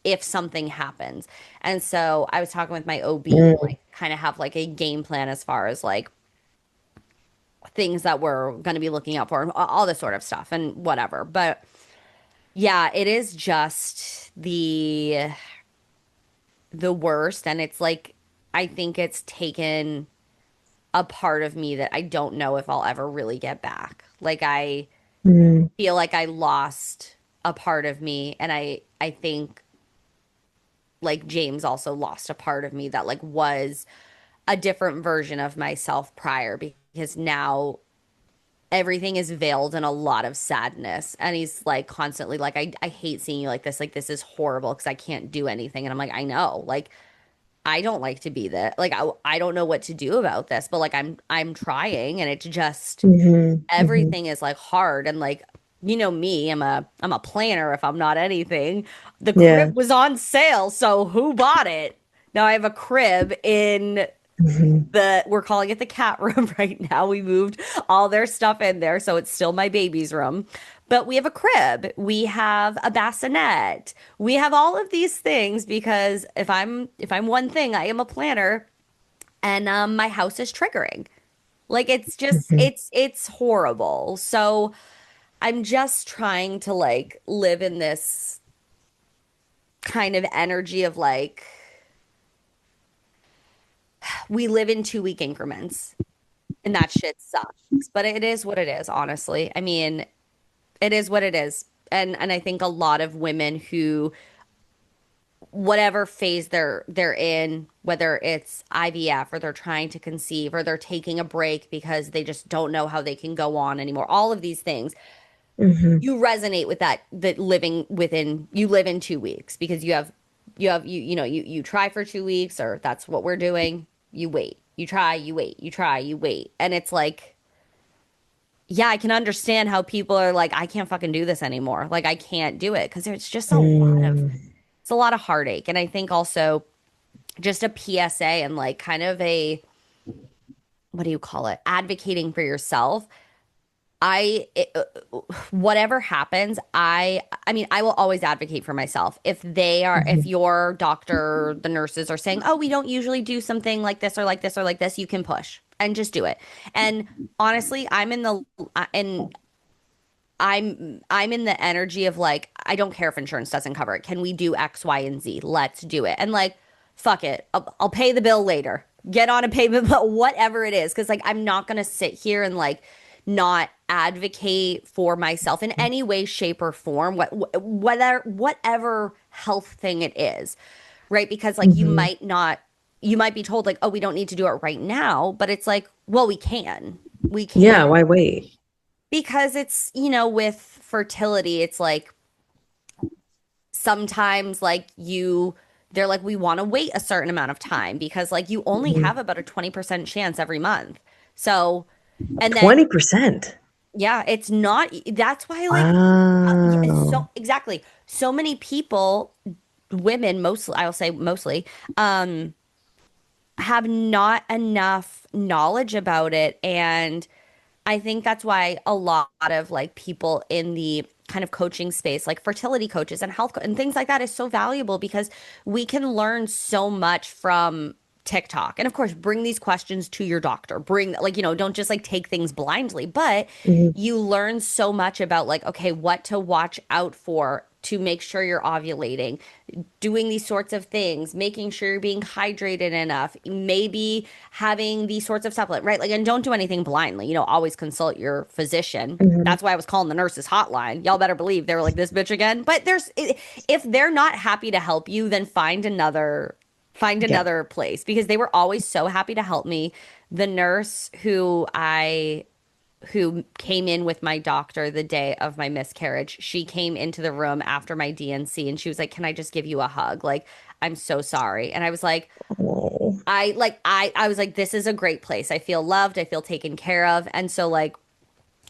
if something happens. And so I was talking with my OB and Mm. like kind of have like a game plan as far as like things that we're going to be looking out for and all this sort of stuff and whatever. But yeah, it is just the worst, and it's like I think it's taken a part of me that I don't know if I'll ever really get back. Like I Mm. feel like I lost a part of me, and I think like James also lost a part of me that like was a different version of myself prior, because now everything is veiled in a lot of sadness, and he's like constantly like I hate seeing you like this is horrible because I can't do anything, and I'm like I know, like I don't like to be there, like I don't know what to do about this, but like I'm trying, and it's just Mhm. Mhm. everything is like hard, and like you know me, I'm a planner if I'm not anything. The Yeah. crib was on sale, so who bought it? Now I have a crib in Mhm. we're calling it the cat room right now. We moved all their stuff in there, so it's still my baby's room. But we have a crib, we have a bassinet, we have all of these things because if I'm one thing, I am a planner, and my house is triggering. Like it's just Mhm. it's horrible. So I'm just trying to like live in this kind of energy of like we live in 2 week increments. And that shit sucks. But it is what it is, honestly. I mean, it is what it is. And I think a lot of women who whatever phase they're in, whether it's IVF or they're trying to conceive or they're taking a break because they just don't know how they can go on anymore. All of these things, Mhm. you resonate with that living within you live in 2 weeks because you try for 2 weeks, or that's what we're doing. You wait. You try, you wait, you try, you wait. And it's like yeah, I can understand how people are like, I can't fucking do this anymore. Like, I can't do it because there's just Mm. it's a lot of heartache. And I think also just a PSA and like kind of a, what do you call it? Advocating for yourself. I, it, whatever happens, I mean, I will always advocate for myself. If Mhm. your doctor, the nurses are saying, oh, we don't usually do something like this or like this or like this, you can push and just do it. And honestly, and I'm in the energy of like, I don't care if insurance doesn't cover it. Can we do X, Y, and Z? Let's do it. And like, fuck it. I'll pay the bill later. Get on a payment, but whatever it is. Cause like, I'm not going to sit here and like not advocate for myself in any way, shape, or form, whatever health thing it is. Right. Because like, Mhm. you might be told like, oh, we don't need to do it right now. But it's like, well, we can Yeah, why wait? because it's, with fertility, it's like sometimes like they're like, we want to wait a certain amount of time because like you only have Mhm. about a 20% chance every month. So, and then, 20%. yeah, it's not, that's why like, yeah, Wow. so exactly. So many people, women mostly, I'll say mostly, um, have not enough knowledge about it. And I think that's why a lot of like people in the kind of coaching space, like fertility coaches and and things like that, is so valuable because we can learn so much from TikTok. And of course, bring these questions to your doctor. Bring, like, don't just like take things blindly, but Mhm. you learn so much about like, okay, what to watch out for to make sure you're ovulating, doing these sorts of things, making sure you're being hydrated enough, maybe having these sorts of supplement, right? Like, and don't do anything blindly, always consult your physician. Mhm. That's why I was calling the nurses hotline. Y'all better believe they were like this bitch again. But if they're not happy to help you, then find Yeah. another place because they were always so happy to help me. The nurse who came in with my doctor the day of my miscarriage. She came into the room after my DNC and she was like, "Can I just give you a hug? Like, I'm so sorry." And I was like, Oh. I was like, this is a great place. I feel loved, I feel taken care of. And so like,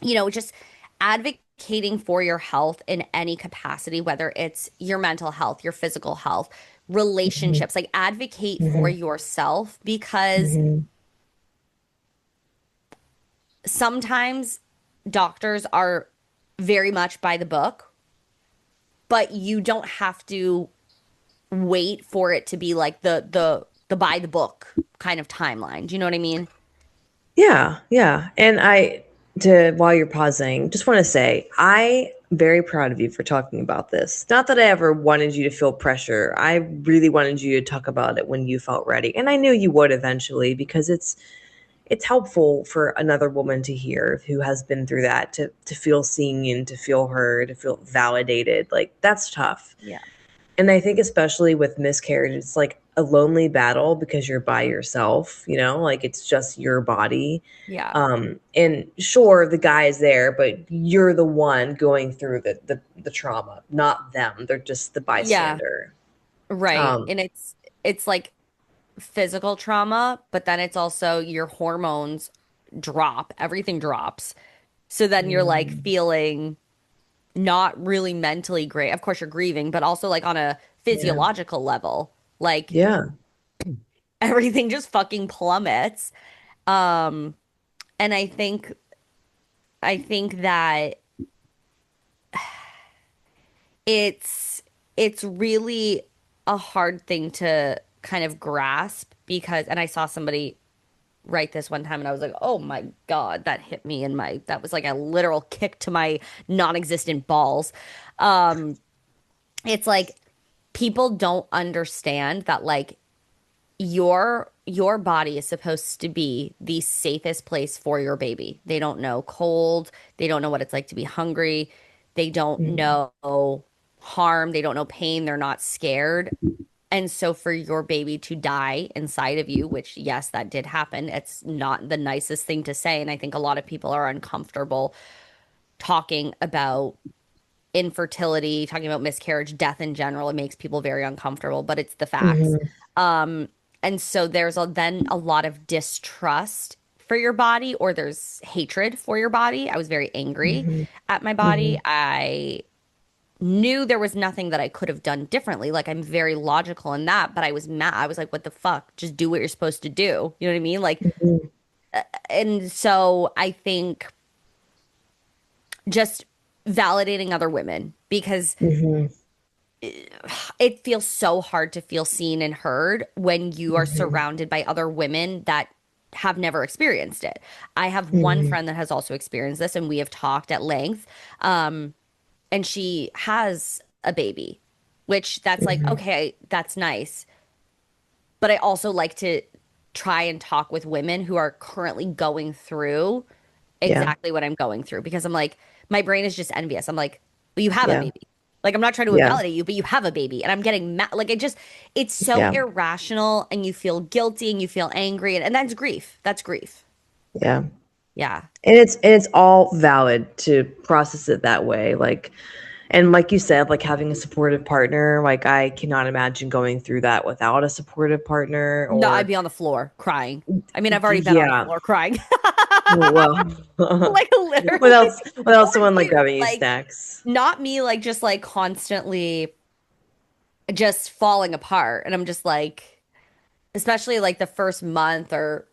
just advocating for your health in any capacity, whether it's your mental health, your physical health, Mhm. relationships, like advocate for Mhm. yourself because Mhm. sometimes doctors are very much by the book, but you don't have to. wait for it to be like the by the book kind of timeline. Do you know what I mean? Yeah, yeah. And to while you're pausing, just want to say I very proud of you for talking about this. Not that I ever wanted you to feel pressure. I really wanted you to talk about it when you felt ready. And I knew you would eventually because it's helpful for another woman to hear who has been through that to feel seen and to feel heard, to feel validated. Like that's tough. Yeah. And I think especially with miscarriage, it's like a lonely battle because you're by yourself, you know, like it's just your body. Yeah. And sure, the guy is there, but you're the one going through the trauma, not them. They're just the Yeah. bystander. Right. Um, And it's like physical trauma, but then it's also your hormones drop, everything drops. So then you're like mm, feeling not really mentally great. Of course, you're grieving, but also like on a yeah, physiological level, like yeah, everything just fucking plummets. Um, and I think that it's it's really a hard thing to kind of grasp because, and I saw somebody write this one time and I was like, "Oh my God, that hit me in my that was like a literal kick to my non-existent balls." Um, it's like people don't understand that like your body is supposed to be the safest place for your baby. They don't know cold, they don't know what it's like to be hungry, they don't mhm, know harm, they don't know pain, they're not scared. And so for your baby to die inside of you, which yes, that did happen, it's not the nicest thing to say. And I think a lot of people are uncomfortable talking about infertility, talking about miscarriage, death in general. It makes people very uncomfortable, but it's the facts. mhm, Um, and so then a lot of distrust for your body, or there's hatred for your body. I was very angry mhm, at my body. mhm. I knew there was nothing that I could have done differently. Like I'm very logical in that, but I was mad. I was like, what the fuck? Just do what you're supposed to do. You know what I mean? Like, Mhm, and so I think just validating other women because mhm, it feels so hard to feel seen and heard when you are mhm, surrounded by other women that have never experienced it. I have one mhm. friend that has also experienced this, and we have talked at length. And she has a baby, which that's like, Mhm. okay, that's nice. But I also like to try and talk with women who are currently going through Yeah, exactly what I'm going through because I'm like, my brain is just envious. I'm like, well, you have a yeah, baby. Like, I'm not trying to yeah, invalidate you, but you have a baby. And I'm getting mad. Like, it's so yeah, irrational and you feel guilty and you feel angry. And that's grief. That's grief. yeah. Yeah. And it's all valid to process it that way. Like, and like you said, like having a supportive partner, like I cannot imagine going through that without a supportive partner No, I'd or be on the floor crying. I mean, I've already been on the yeah. floor crying. Well, Like, what literally. else? What else? Or Someone like you. grabbing you Like, snacks. not me, like, just like constantly just falling apart. And I'm just like, especially like the first month or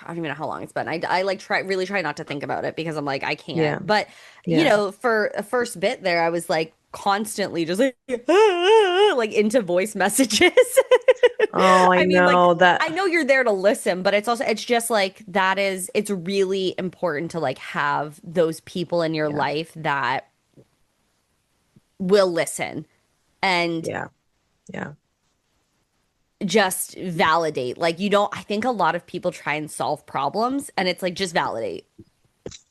I don't even know how long it's been. I like really try not to think about it because I'm like, I can't. Yeah, But, yeah. for a first bit there, I was like constantly just like, like into voice messages. Oh, I I mean, like, know I that. know you're there to listen, but it's just like it's really important to like have those people in your Yeah, life that will listen and yeah, yeah. just validate. Like, you don't, I think a lot of people try and solve problems and it's like, just validate.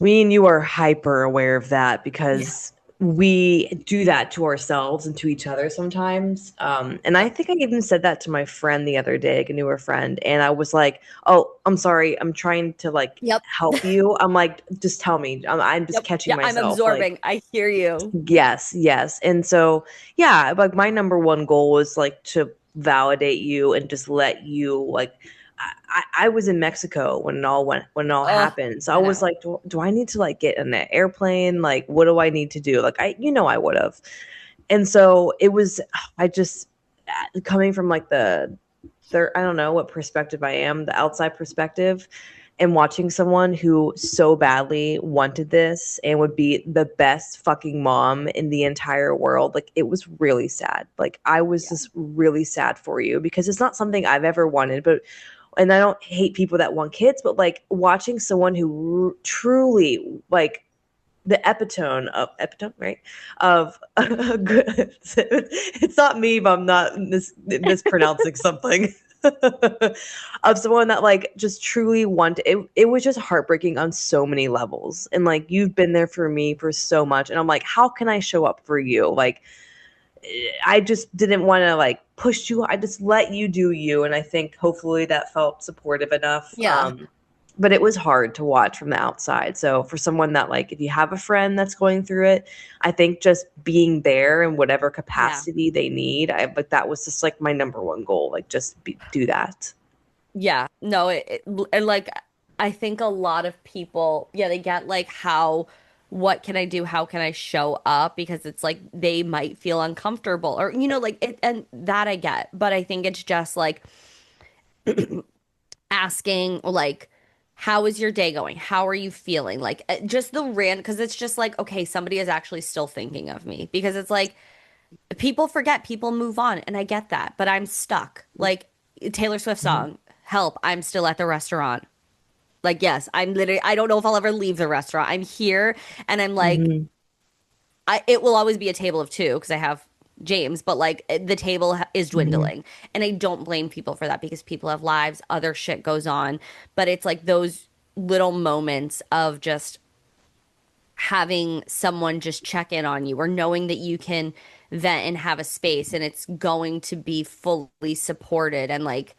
Me and you are hyper aware of that Yeah. because we do that to ourselves and to each other sometimes. And I Yep. think I even said that to my friend the other day, like a newer friend, and I was like, "Oh, I'm sorry. I'm trying to like Yep. help you." I'm like, "Just tell me. I'm just Yep. catching Yeah, I'm myself." Like, absorbing. I hear you. yes, yes. And so, yeah, like my number one goal was like to validate you and just let you like I was in Mexico when it all Oh, happened. So I I was know. like, do I need to like get in an airplane? Like, what do I need to do? Like I would have. And so it was I just coming from like the third, I don't know what perspective I am, the outside perspective. and watching someone who so badly wanted this and would be the best fucking mom in the entire world, like it was really sad. Like I was just really sad for you because it's not something I've ever wanted, but and I don't hate people that want kids, but like watching someone who truly like the epitome, right? Of it's not me, but I'm not mispronouncing something. Of someone that like just truly wanted it. It was just heartbreaking on so many levels. And like you've been there for me for so much. And I'm like, how can I show up for you? Like I just didn't want to like push you. I just let you do you. And I think hopefully that felt supportive enough. Yeah. But it was hard to watch from the outside. So for someone that like, if you have a friend that's going through it, I think just being there in whatever capacity they need, but that was just like my number one goal, like just do that. Yeah. No, like I think a lot of people, yeah, they get like how what can I do? How can I show up? Because it's like they might feel uncomfortable or like it, and that I get. But I think it's just like asking like how is your day going? How are you feeling? Like just the rand because it's just like okay, somebody is actually still thinking of me because it's like people forget, people move on, and I get that, but I'm stuck. Like Taylor Swift Mhm. song, Help, I'm still at the restaurant. Like, yes, I'm literally, I don't know if I'll ever leave the restaurant. I'm here and I'm like, Mhm. it will always be a table of two because I have James, but like the table is Mhm. dwindling. And I don't blame people for that because people have lives, other shit goes on. But it's like those little moments of just having someone just check in on you or knowing that you can vent and have a space and it's going to be fully supported and like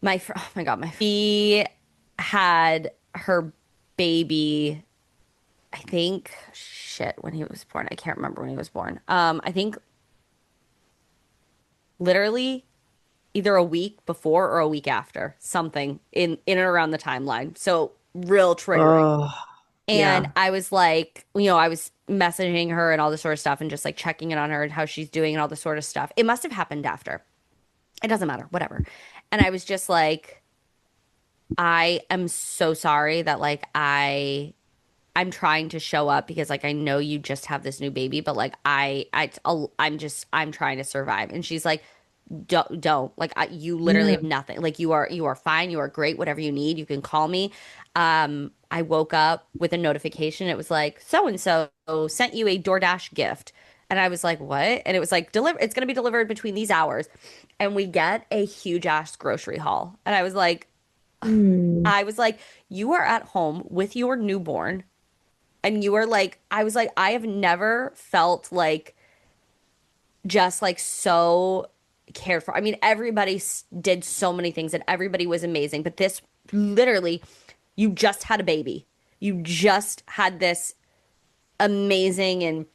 oh my God, my she had her baby, I think shit when he was born. I can't remember when he was born. I think literally either a week before or a week after, something in and around the timeline. So real triggering. Oh, And yeah. I was like, I was messaging her and all this sort of stuff and just like checking in on her and how she's doing and all this sort of stuff. It must have happened after. It doesn't matter, whatever. And I was just like, I am so sorry that like I'm trying to show up because like I know you just have this new baby, but like I'm trying to survive. And she's like, don't like you literally Yeah. have nothing. Like you are fine. You are great. Whatever you need, you can call me. I woke up with a notification. It was like so and so sent you a DoorDash gift. And I was like, what? And it was like, it's going to be delivered between these hours. And we get a huge ass grocery haul. And Mm. I was like, you are at home with your newborn. And you are like, I was like, I have never felt like just like so cared for. I mean, everybody did so many things and everybody was amazing. But this literally, you just had a baby. You just had this amazing and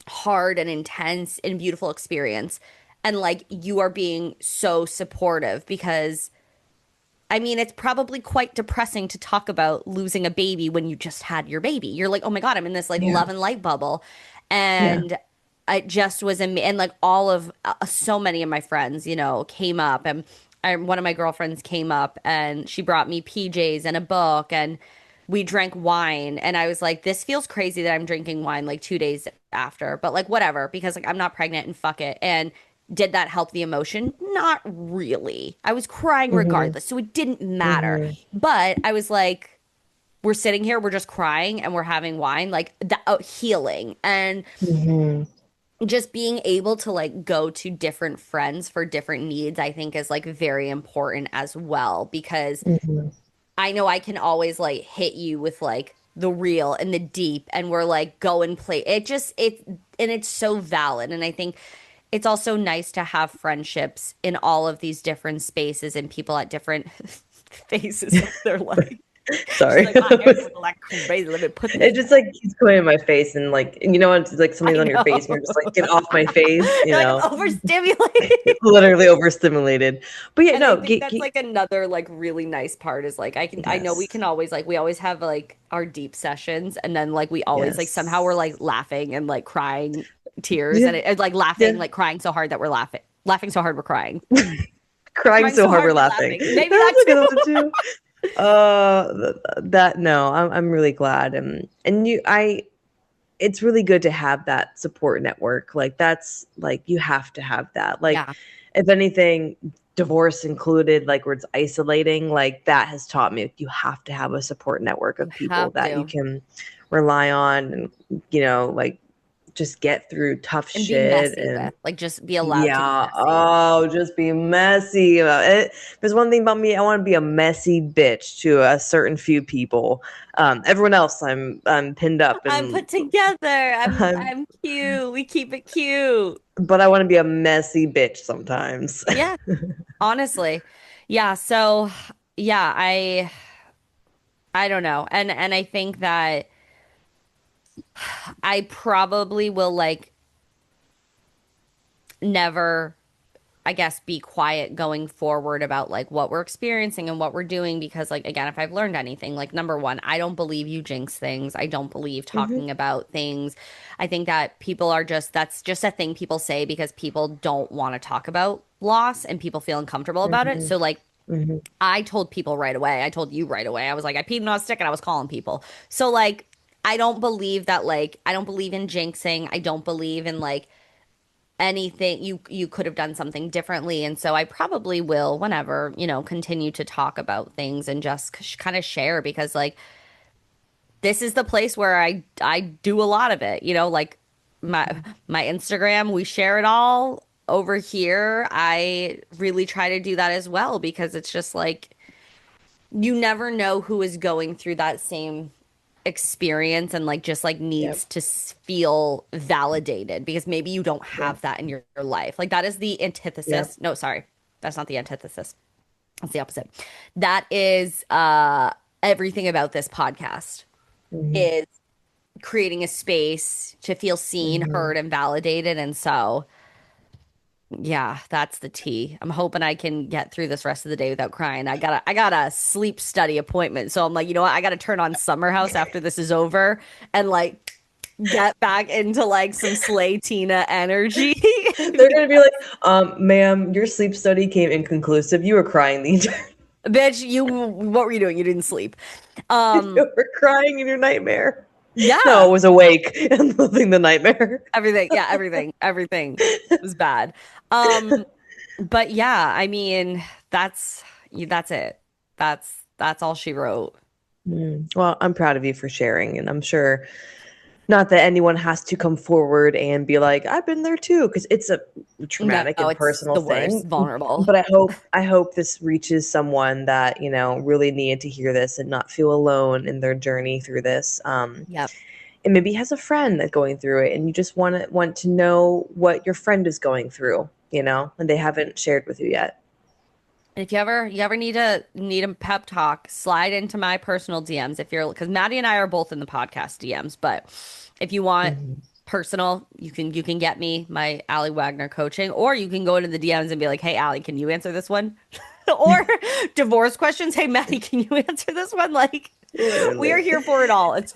hard and intense and beautiful experience. And like, you are being so supportive because I mean, it's probably quite depressing to talk about losing a baby when you just had your baby. You're like, oh my God, I'm in this like Yeah. love and light bubble. Yeah. And it just was, and like all of so many of my friends, came up and one of my girlfriends came up and she brought me PJs and a book and we drank wine. And I was like, this feels crazy that I'm drinking wine like 2 days after, but like whatever, because like I'm not pregnant and fuck it. And did that help the emotion? Not really. I was crying Mhm. regardless, so it didn't matter. Mhm. But I was like, we're sitting here, we're just crying and we're having wine, like that healing and Mhm. just being able to like go to different friends for different needs, I think is like very important as well because Mhm. I know I can always like hit you with like the real and the deep and we're like go and play. And it's so valid. And I think it's also nice to have friendships in all of these different spaces and people at different phases of their life. She's Sorry. like, my hair's looking like crazy. Let me put It this just back. like keeps going in my face and like you know when it's like I something's on your face and you're just like know. get off my face, you You're like, I'm know. overstimulated. Literally overstimulated. But yeah, And I no, think that's like another like really nice part is like I know we yes. can always like we always have like our deep sessions and then like we always like somehow we're Yes. like laughing and like crying tears Yeah. and it's like Yeah. laughing like crying so hard that we're laughing so hard we're crying Crying crying so so hard we're hard we're laughing. laughing maybe that That's a good one too. too. That no, I'm really glad, and it's really good to have that support network. Like that's like you have to have that. Like Yeah, if anything, divorce included, like where it's isolating, like that has taught me you have to have a support network you of people have that you to. can rely on and like just get through tough And be shit messy and with. Like just be allowed to be yeah, messy. oh, just be messy about it. There's one thing about me, I want to be a messy bitch to a certain few people. Everyone else, I'm pinned up I'm and put together. I'm, I'm cute. We keep it cute. but I want to be a messy bitch sometimes. Yeah, honestly. Yeah, so yeah, I don't know. And I think that I probably will like never, I guess, be quiet going forward about like what we're experiencing and what we're doing because like again, if I've learned anything, like number one, I don't believe you jinx things. I don't believe Hmm. talking about things. I think that people are just that's just a thing people say because people don't want to talk about loss and people feel uncomfortable about it. Hmm. So like Hmm. I told people right away. I told you right away. I was like, I peed on a stick and I was calling people. So like I don't believe that like I don't believe in jinxing. I don't believe in like anything you could have done something differently. And so I probably will whenever, continue to talk about things and just kind of share because like this is the place where I do a lot of it, like my Instagram, we share it all. Over here, I really try to do that as well because it's just like you never know who is going through that same experience and like just like Yep. needs to feel validated because maybe you don't Yep. have that in your life. Like that is the Yep. antithesis. No, sorry. That's not the antithesis. That's the opposite. That is everything about this podcast Hmm. is creating a space to feel seen, Hmm. heard, and validated. And so yeah, that's the tea. I'm hoping I can get through this rest of the day without crying. I got a sleep study appointment. So I'm like, you know what? I got to turn on Summer House after this is over and like get back into like some Slay Tina energy. They're gonna be like, ma'am, your sleep study came inconclusive. You were crying the entire Bitch, what were you doing? You didn't sleep. you were crying in your nightmare. No, Yeah, it was awake and living the nightmare. everything. Yeah, everything was bad. Um, but yeah, I mean, that's it. That's all she wrote. Well, I'm proud of you for sharing, and I'm sure not that anyone has to come forward and be like, "I've been there too," because it's a No, traumatic and it's personal the worst, thing. vulnerable. But I hope this reaches someone that really needed to hear this and not feel alone in their journey through this. Yep. And maybe has a friend that's going through it, and you just want to know what your friend is going through, and they haven't shared with you yet. If you ever need a pep talk, slide into my personal DMs if you're because Maddie and I are both in the podcast DMs, but if you want Mhm. personal, you can get me my Ali Wagner coaching, or you can go into the DMs and be like, "Hey Ali, can you answer this one?" Or divorce questions. Hey Maddie, can you answer this one? Like we are Literally. here for it all. It's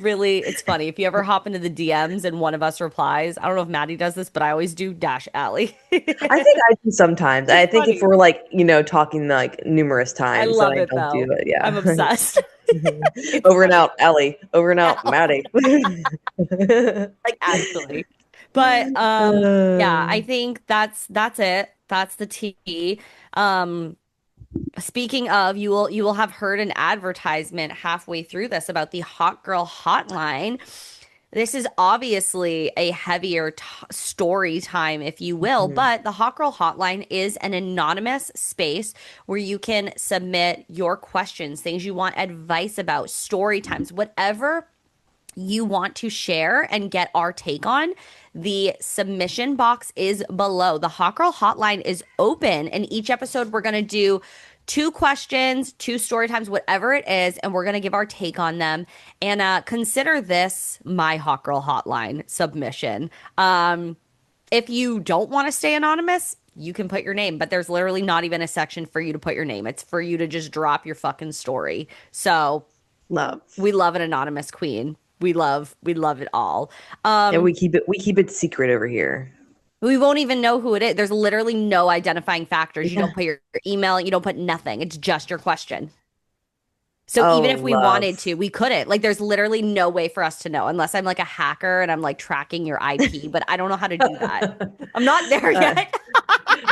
funny. If you ever hop into the DMs and one of us replies, I don't know if Maddie does this, but I always do dash Ali. I think I do sometimes. I It's think if funny. we're like, talking like numerous I times, then love I it don't do though. it. I'm Yeah. obsessed. It's Over and funny. out, Ellie. Over and out, Maddie. Like actually. But yeah, I think that's it. That's the tea. Um Speaking of, you will have heard an advertisement halfway through this about the Hot Girl Hotline. This is obviously a heavier story time, if you will, Mhm. but the Hot Girl Hotline is an anonymous space where you can submit your questions, things you want advice about, story times, whatever you want to share and get our take on, the submission box is below. The Hot Girl Hotline is open, and each episode we're going to do two questions, two story times, whatever it is, and we're going to give our take on them. And consider this my Hot Girl Hotline submission. If you don't want to stay anonymous, you can put your name, but there's literally not even a section for you to put your name. It's for you to just drop your fucking story. So Love. we love an anonymous queen. We love it all. And Um, we keep it secret over here. we won't even know who it is. There's literally no identifying factors. You Yeah. don't put your email, you don't put nothing. It's just your question. So even Oh, if we wanted love. to, we couldn't. Like, there's literally no way for us to know unless I'm like a hacker and I'm like tracking your IP, but I don't know how to do that. I'm not there Uh, yet.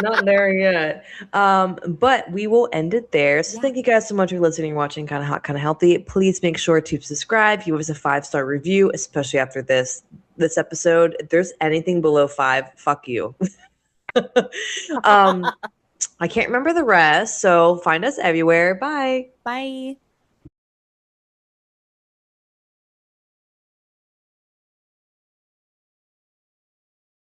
Not there yet. But we will end it there. So Yeah. thank you guys so much for listening, watching Kind of Hot, Kind of Healthy. Please make sure to subscribe. Give us a 5-star review, especially after this episode. If there's anything below 5, fuck you. um, I can't remember the rest, so find us everywhere. Bye. Bye.